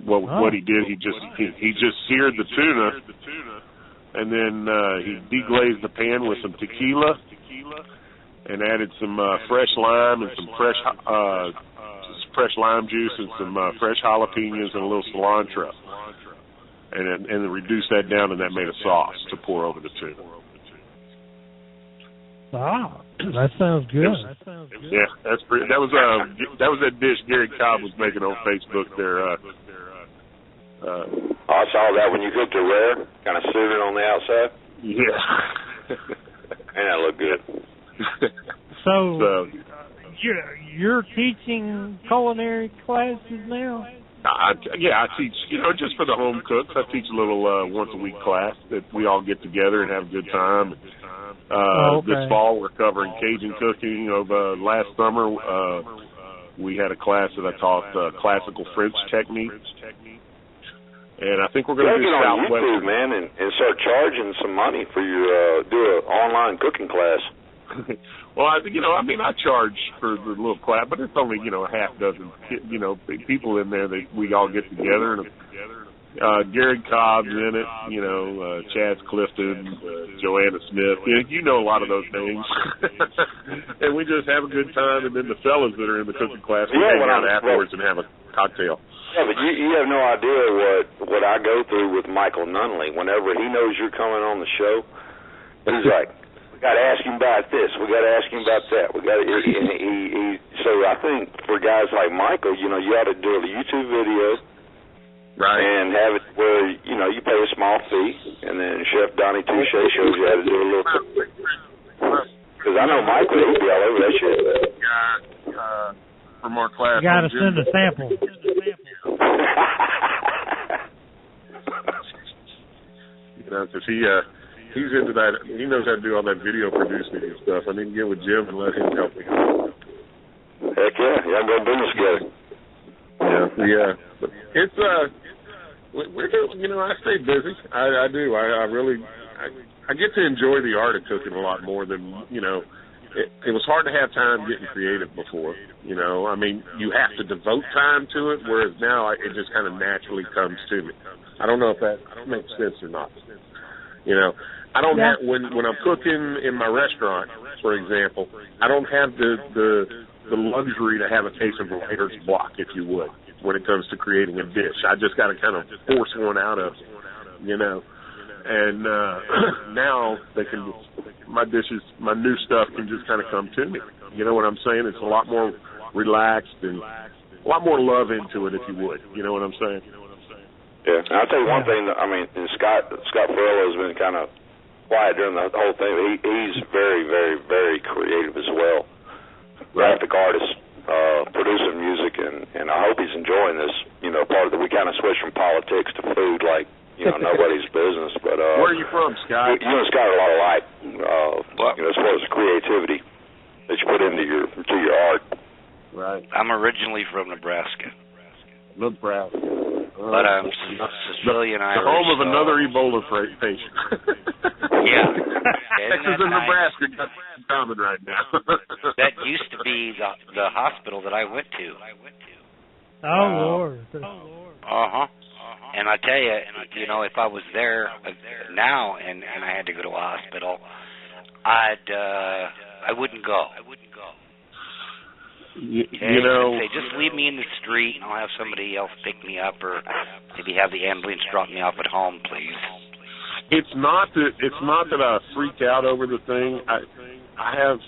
What he did, he just seared the tuna, and then he deglazed the pan with some tequila and added some fresh lime and some fresh lime juice and some fresh jalapenos and a little cilantro, and then reduced that down, and that made a sauce to pour over the tuna. Wow, that sounds good. Yeah, that's pretty. That was that dish Gary Cobb was making on Facebook there. I saw that when you cooked it rare, kind of seared it on the outside. Yeah. And that looked good. So you're teaching culinary classes now? I teach, just for the home cooks. I teach a little once-a-week class that we all get together and have a good time. This fall we're covering Cajun cooking. Last summer we had a class that I taught classical French technique. And I think we're going to do Southwestern. Get on YouTube, man, and start charging some money for your do an online cooking class. Well, I charge for the little class, but it's only a half dozen people in there that we all get together. And Gary Cobb's in it, Chaz Clifton, Joanna Smith. You know a lot of those names. And we just have a good time, and then the fellas that are in the cooking class, we hang out afterwards and have a cocktail. Yeah, but you have no idea what I go through with Michael Nunley. Whenever he knows you're coming on the show, he's like, we got to ask him about this. We got to ask him about that. We got to. So I think for guys like Michael, you ought to do a YouTube video, right, and have it where you pay a small fee, and then Chef Donny Touchet shows you how to do a little. Because I know Michael, he'd be all over that shit. From our class, you got to send a sample. Because he's into that. He knows how to do all that video producing and stuff. I need to get with Jim and let him help me. Heck yeah, I'm going to do this together. Yeah. But it's we're doing. I stay busy. I do. I really get to enjoy the art of cooking a lot more than it was hard to have time getting creative before. You know, I mean, you have to devote time to it, whereas now it just kind of naturally comes to me. I don't know if that makes sense or not. You know, I don't have when I'm cooking in my restaurant, for example, I don't have the luxury to have a case of writer's block, if you would, when it comes to creating a dish. I just got to kind of force one out of it, you know. And now they can, my dishes, my new stuff can just kind of come to me. You know what I'm saying? It's a lot more relaxed and a lot more love into it, if you would. You know what I'm saying? Yeah, and I'll tell you one thing. I mean, Scott Ferrarello has been kind of quiet during the whole thing. He's very, very, very creative as well. Graphic artist, producing music, and I hope he's enjoying this. You know, part of the, we kind of switched from politics to food, like, you know, nobody's business. But where are you from, Scott? You and Scott are a lot alike. You know, as far as the creativity that you put into your art. Right. I'm originally from Nebraska. Nebraska. But I'm Sicilian-Irish. The home of another Ebola patient. Yeah. Texas and Nebraska got common right now. That used to be the hospital that I went to. Oh, Lord. Uh-huh. And I tell you, you know, if I was there now and I had to go to a hospital, I wouldn't go. You know, say, just leave me in the street, and I'll have somebody else pick me up, or maybe have the ambulance drop me off at home, please. It's not that I freak out over the thing. I have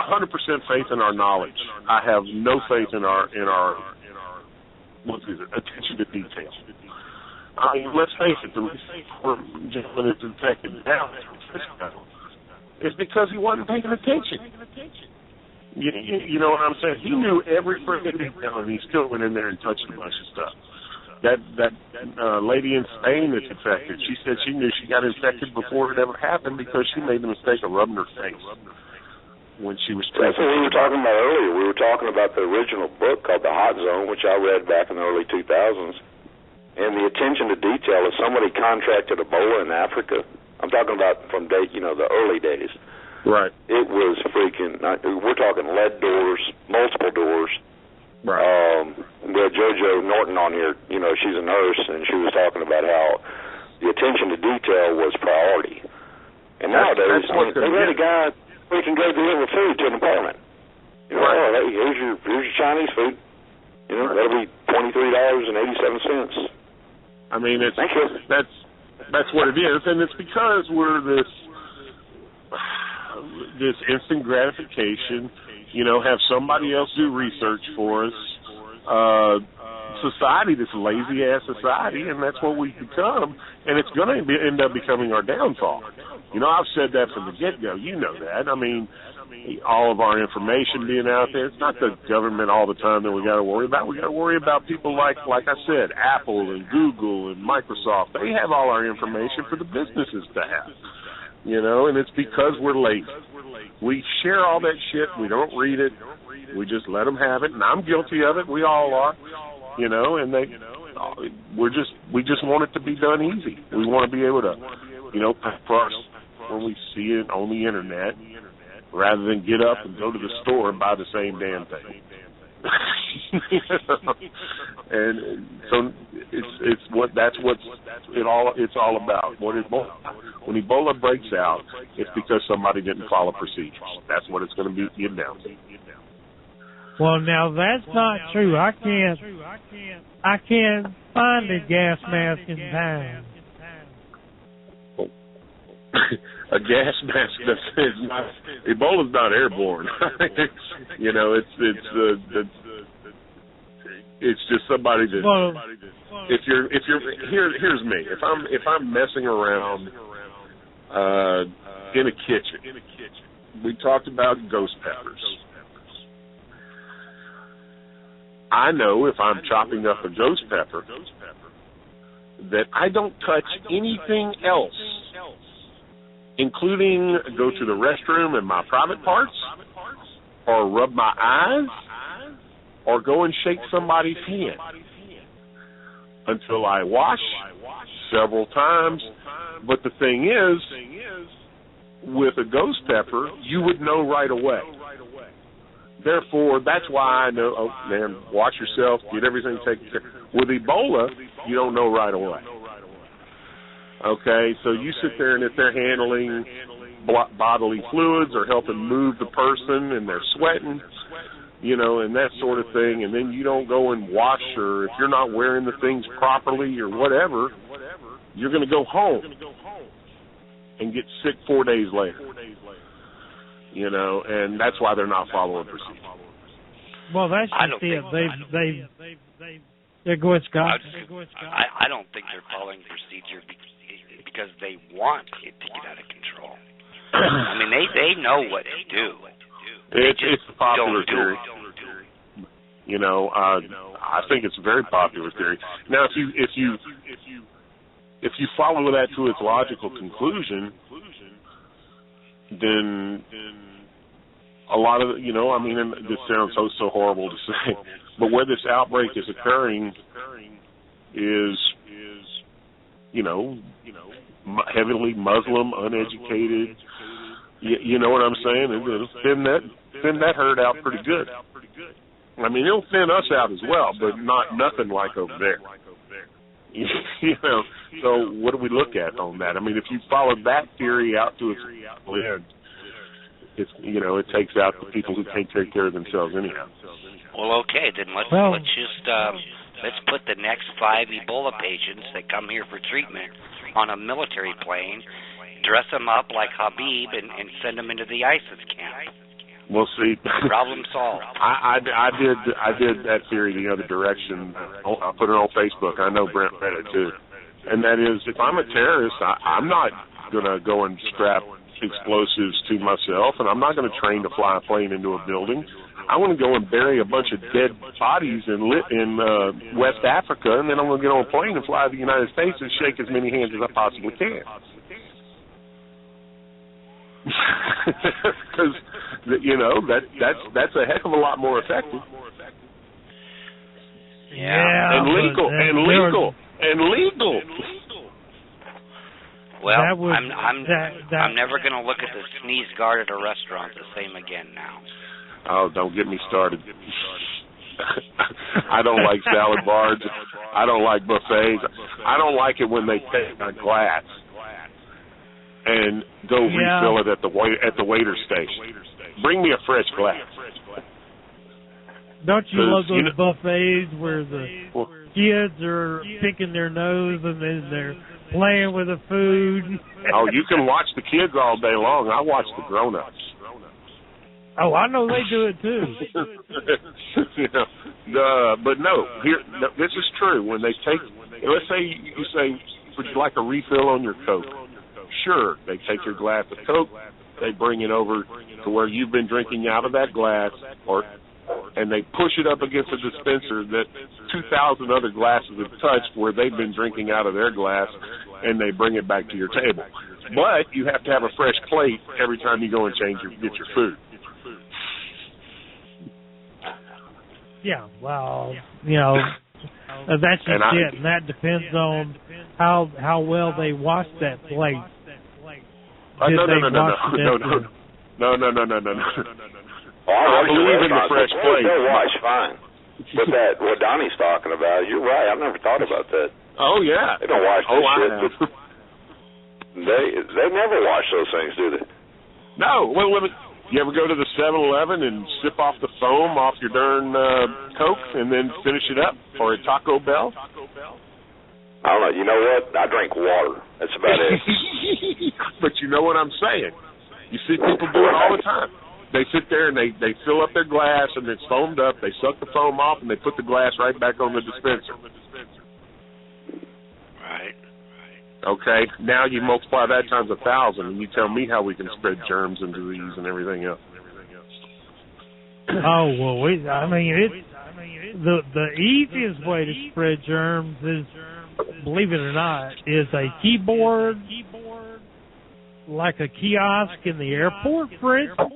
100% faith in our knowledge. I have no faith in our attention to detail. I mean, let's face it, the reason for gentleman is infected now is because he wasn't paying attention. You know what I'm saying? He knew every freaking detail, and he still went in there and touched a bunch of stuff. That lady in Spain that's infected, she said she knew she got infected before it ever happened because she made the mistake of rubbing her face when she was That's what we were talking about earlier. We were talking about the original book called The Hot Zone, which I read back in the early 2000s. And the attention to detail, if somebody contracted Ebola in Africa, I'm talking about from the early days. Right. It was freaking, we're talking lead doors, multiple doors. Right. We had Jo Norton on here, you know, she's a nurse, and she was talking about how the attention to detail was priority. And nowadays, they let a guy freaking go deliver food to an apartment. You know, hey, here's your Chinese food. You know, that'll be $23.87. I mean, that's what it is, and it's because we're this instant gratification, you know, have somebody else do research for us, society, this lazy-ass society, and that's what we've become, and it's going to end up becoming our downfall. You know, I've said that from the get-go. You know that. I mean, all of our information being out there, it's not the government all the time that we got to worry about. We got to worry about people like I said, Apple and Google and Microsoft. They have all our information for the businesses to have. You know, and it's because we're lazy. We share all that shit. We don't read it. We just let them have it, and I'm guilty of it. We all are. You know, and we just want it to be done easy. We want to be able to, you know, first when we see it on the internet, rather than get up and go to the store and buy the same damn thing. You know? And so it's all about. When Ebola breaks out, it's because somebody didn't follow procedures. That's what it's going to be down to. Well, now that's not true. I can't find a gas mask in town. A gas mask is not. Ebola's not airborne. You know, it's just somebody that. Well, if you're here's me. If I'm messing around in a kitchen, we talked about ghost peppers. I know if I'm chopping up a ghost pepper that I don't touch anything else, including go to the restroom in my private parts, or rub my eyes, or go and shake somebody's hand, until I wash several times. But the thing is, with a ghost pepper, you would know right away. Therefore, that's why I know, oh, man, watch yourself, get everything taken care of. With Ebola, you don't know right away. Okay, so you sit there, and if they're handling bodily fluids or helping move the person and they're sweating, you know, and that sort of thing, and then you don't go and wash, or if you're not wearing the things properly or whatever, you're going to go home and get sick 4 days later. You know, and that's why they're not following procedure. Well, that's just it. They're going, Scott. I don't think they're following procedure because they want it to get out of control. I mean, they know what to do. It's a popular theory. You know, I think it's a very popular theory. Now, if you follow that to its logical conclusion, then a lot of, you know, I mean, and this sounds so horrible to say, but where this outbreak is occurring is, you know, heavily Muslim, uneducated. You know what I'm saying? It'll thin that herd out pretty good. I mean, it'll thin us out as well, but nothing like over there. You know, so what do we look at on that? I mean, if you follow that theory out to its end, it's, you know, it takes out the people who can't take care of themselves anyhow. Well, okay, then let's just let's put the next 5 Ebola patients that come here for treatment on a military plane, dress them up like Habib, and send them into the ISIS camp. We'll see. Problem solved. I did that theory the other direction. I put it on Facebook. I know Brent read it too. And that is, if I'm a terrorist, I'm not going to go and strap explosives to myself, and I'm not going to train to fly a plane into a building. I want to go and bury a bunch of dead bodies in West Africa, and then I'm going to get on a plane and fly to the United States and shake as many hands as I possibly can. Because, you know, that's a heck of a lot more effective. Yeah. And legal. Well, I'm never going to look at the sneeze guard at a restaurant the same again now. Oh, don't get me started. I don't like salad bars. I don't like buffets. I don't like it when they take a glass and go refill it at the waiter station. Bring me a fresh glass. Don't you love those buffets where the kids are picking their nose and then they're playing with the food? Oh, you can watch the kids all day long. I watch the grown-ups. Oh, I know they do it too. But no, this is true. When they take, let's say you say, would you like a refill on your Coke? Sure, they take your glass of Coke, they bring it over to where you've been drinking out of that glass, and they push it up against a dispenser that 2,000 other glasses have touched where they've been drinking out of their glass, and they bring it back to your table. But you have to have a fresh plate every time you go and get your food. Yeah, well, you know, that's just it, and that depends on how well they wash that plate. No. Oh, I believe in the fresh plate. They'll wash fine. But what Donnie's talking about, you're right. I've never thought about that. Oh yeah. They don't wash this shit. They never wash those things, do they? No. Well, you ever go to the 7-Eleven and sip off the foam off your darn Coke and then finish it up, or at Taco Bell? I don't know. You know what? I drink water. That's about it. But you know what I'm saying. You see people do it all the time. They sit there and they fill up their glass and it's foamed up. They suck the foam off and they put the glass right back on the dispenser. Right. Okay. Now you multiply that times 1,000 and you tell me how we can spread germs and disease and everything else. Oh, well, the easiest way to spread germs is, believe it or not, is a keyboard, like a kiosk in the airport, for instance.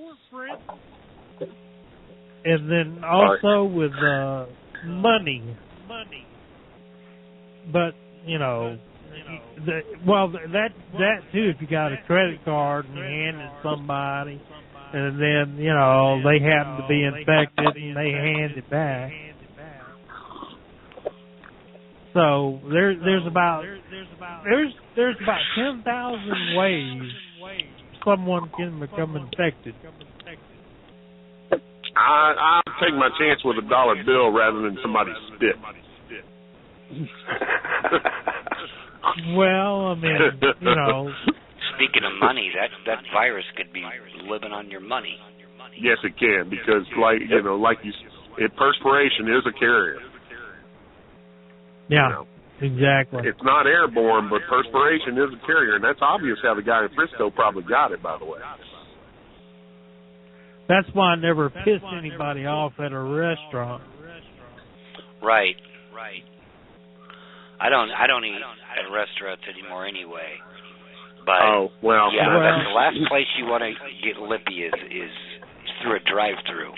And then also with money. But, you know, that too. If you got a credit card and you hand it to somebody, and then they happen to be infected and they hand it back. So there's about 10,000 ways someone can become infected. I'll take my chance with $1 bill rather than somebody's spit. Well, I mean, Speaking of money, that virus could be living on your money. Yes, it can, because perspiration is a carrier. Yeah, exactly. It's not airborne, but perspiration is a carrier, and that's obvious how the guy in Frisco probably got it, by the way. That's why I never piss anybody off at a restaurant. Right. I don't eat at restaurants anymore anyway. But that's the last place you want to get lippy is through a drive-through.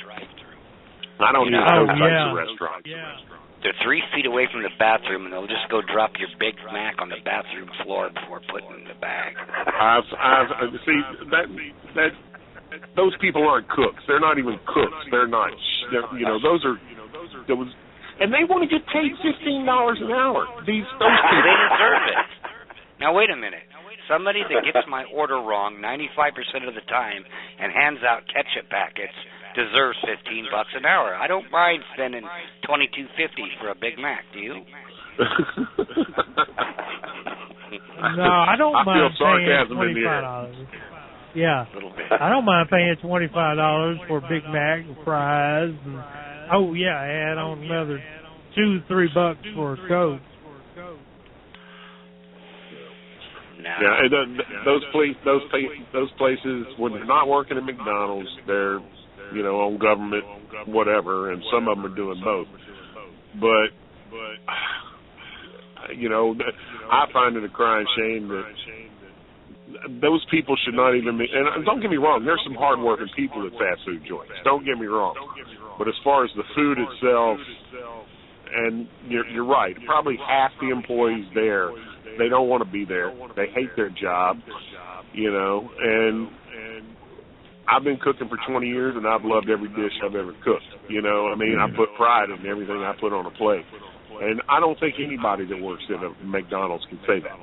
I don't eat those types of restaurants. Yeah. They're 3 feet away from the bathroom, and they'll just go drop your Big Mac on the bathroom floor before putting it in the bag. Those people aren't cooks. They're not even cooks. They're not. And they want to get paid $15 an hour. Those people. They deserve it. Now wait a minute. Somebody that gets my order wrong 95% of the time and hands out ketchup packets deserves $15 an hour. I don't mind spending $22.50 for a Big Mac. Do you? No, I don't mind paying $25. Yeah, I don't mind paying $25 for a Big Mac and fries, and add on another $2-3 for a Coke. No. Yeah, those places when they're not working at McDonald's, they're on government whatever, and some of them are doing both. But I find it a crying shame that those people should not even be. And don't get me wrong, there's some hardworking people at fast food joints. Don't get me wrong. But as far as the food itself, and you're right, probably half the employees there, they don't want to be there. They hate their job, and I've been cooking for 20 years, and I've loved every dish I've ever cooked. I put pride in everything I put on a plate. And I don't think anybody that works at a McDonald's can say that.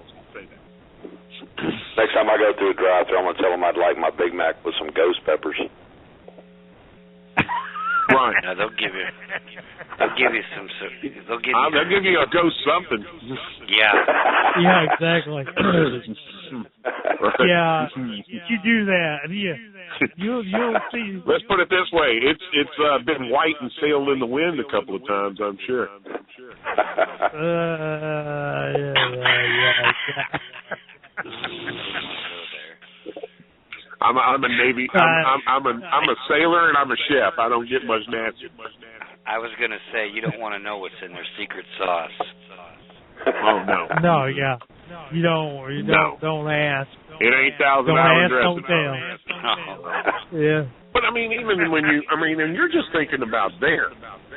Next time I go through a drive-thru, I'm going to tell them I'd like my Big Mac with some ghost peppers. Right. No, they'll give you some. They'll give you a ghost something. Yeah. Yeah, exactly. Yeah, you do that. Yeah, you'll see. Let's put it this way: it's been white and sailed in the wind a couple of times, I'm sure. Yeah. I'm a Navy. I'm a sailor and I'm a chef. I don't get much nasty. I was gonna say you don't want to know what's in their secret sauce. Oh no. No, yeah. You don't ask. It ain't $1,000 dressing. Don't tell. Yeah. But even when and you're just thinking about there.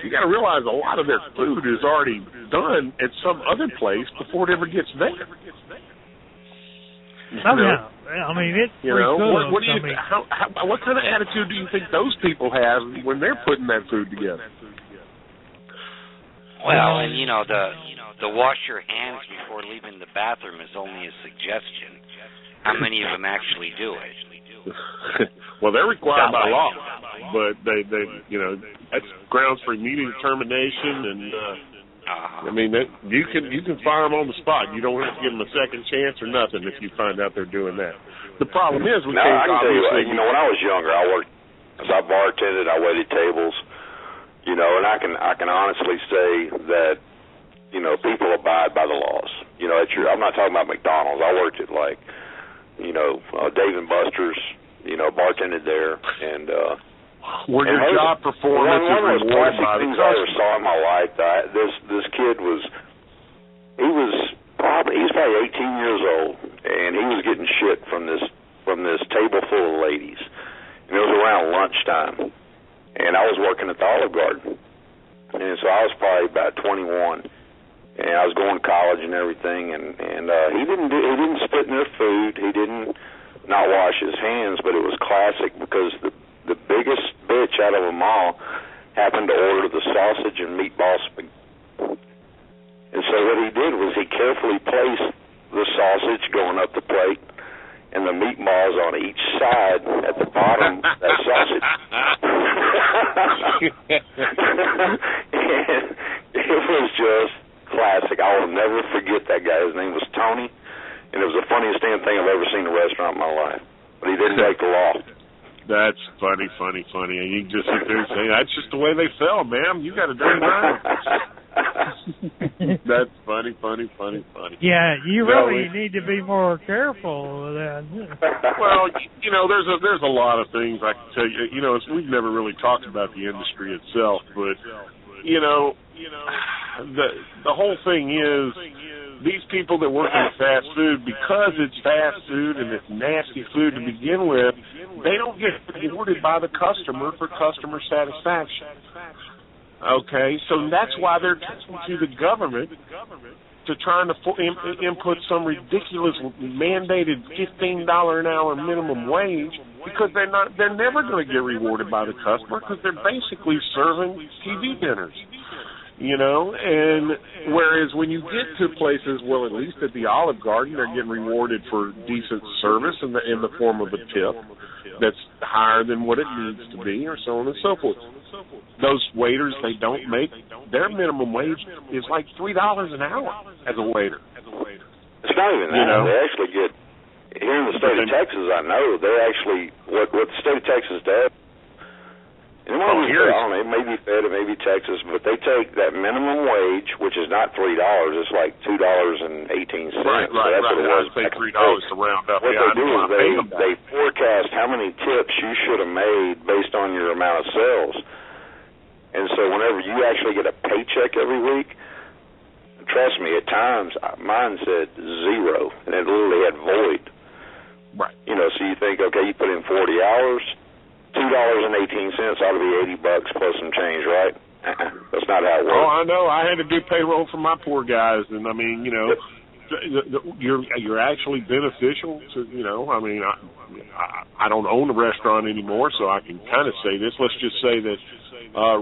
You got to realize a lot of their food is already done at some other place before it ever gets there. It's pretty cool. What kind of attitude do you think those people have when they're putting that food together? Well, and the wash your hands before leaving the bathroom is only a suggestion. How many of them actually do it? Well, they're required by law, but they that's grounds for immediate termination, and you can fire them on the spot. You don't have to give them a second chance or nothing if you find out they're doing that. The problem is, I can tell you, when I was younger, I worked as I bartended, I waited tables, and I can honestly say that people abide by the laws. I'm not talking about McDonald's. I worked at Dave and Buster's, bartended there, and were your job performance one of those classic things I ever saw in my life. This kid was probably 18 years old, and he was getting shit from this table full of ladies, and it was around lunchtime, and I was working at the Olive Garden, and so I was probably about 21, and I was going to college and everything, and he didn't spit in their food. He didn't not wash his hands, but it was classic because the biggest bitch out of them all happened to order the sausage and meatball spaghetti. And so what he did was he carefully placed the sausage going up the plate and the meatballs on each side at the bottom of that sausage. And it was just classic. I will never forget that guy. His name was Tony, and it was the funniest damn thing I've ever seen in a restaurant in my life. But he didn't break the law. That's funny. And you can just sit there and say, that's just the way they sell, ma'am. You got a damn right. That's funny. Yeah, you really need to be more careful with that. Well, there's a lot of things I can tell you. We've never really talked about the industry itself, but the whole thing is these people that work in fast food, because it's fast food and it's nasty food to begin with, they don't get rewarded by the customer for customer satisfaction. Okay, so that's why they're turning to the government to trying to input some ridiculous mandated $15 an hour minimum wage, because they're never going to get rewarded by the customer, because they're basically serving TV dinners. And whereas when you get to places, well, at least at the Olive Garden, they're getting rewarded for decent service in the form of a tip that's higher than what it needs to be, or so on and so forth. Those waiters, they don't make, their minimum wage is like $3 an hour as a waiter. It's not even that. They actually get, here in the state of Texas, I know, they're actually, what the state of Texas does, and I don't know, it may be Fed, it may be Texas, but they take that minimum wage, which is not $3, it's like $2.18. Right. So that's what it was. I'd say $3 to round up. What they do is they forecast how many tips you should have made based on your amount of sales. And so whenever you actually get a paycheck every week, trust me, at times mine said 0, and it literally had void. Right. So you think, okay, you put in 40 hours. $2.18 ought to be $80 plus some change, right? That's not how it works. Oh, I know. I had to do payroll for my poor guys, and I mean, you're actually beneficial to, I don't own a restaurant anymore, so I can kind of say this. Let's just say that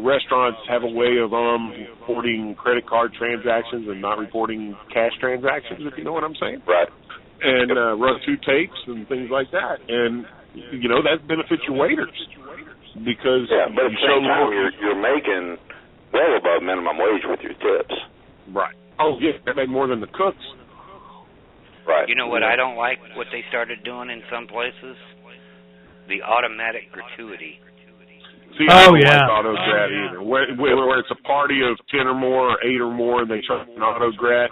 restaurants have a way of reporting credit card transactions and not reporting cash transactions, if you know what I'm saying. Right. And run 2 tapes and things like that, and that benefits your waiters, because but at the same time you're making well above minimum wage with your tips. Right. Oh yeah, they make more than the cooks. Right. You know what I don't like? What they started doing in some places? The automatic gratuity. See, I don't like auto-grat either. Where it's a party of 10 or more, or 8 or more, and they charge an auto-grat.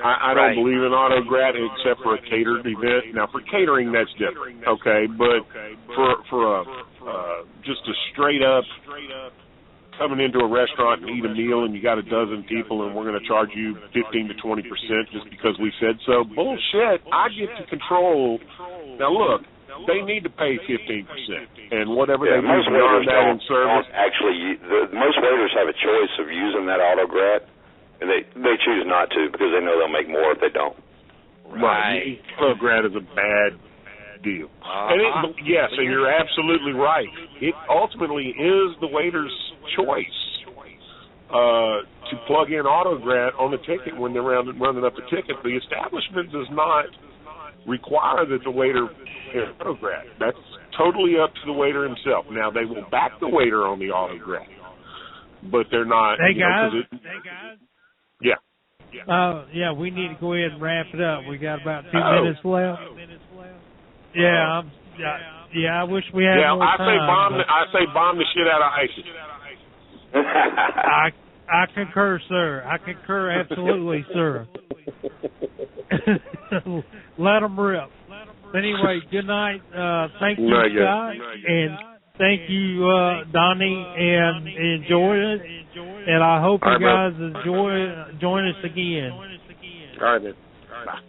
I don't believe in auto-grat except for a catered event. Now, for catering, that's different, okay? But for just a straight-up coming into a restaurant and eat a meal and you got a dozen people and we're going to charge you 15 to 20% just because we said so, bullshit. I get to control. Now, look. They need to pay 15%, and whatever they do beyond that in service. Actually, most waiters have a choice of using that auto-grat, and they choose not to because they know they'll make more if they don't. Right. Auto-grat is a bad deal. And yes, and you're absolutely right. It ultimately is the waiter's choice to plug in auto-grat on the ticket when they're running up the ticket. The establishment does not require that the waiter auto-grat. That's totally up to the waiter himself. Now, they will back the waiter on the auto-grat, but they're not. Hey, guys. Yeah. We need to go ahead and wrap it up. We got about 2 minutes left. Yeah, I wish we had more time. I say bomb the shit out of ISIS. I concur, sir. I concur absolutely, sir. Let them rip. Anyway, good night. Thank you, Scott, and thank you, Donnie, and enjoy it. And I hope you guys join us again. All right, then. Bye.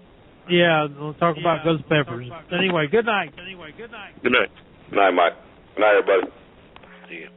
Yeah, we'll talk about ghost peppers. Anyway, good night. Good night. Good night, Mike. Good night, everybody. See you.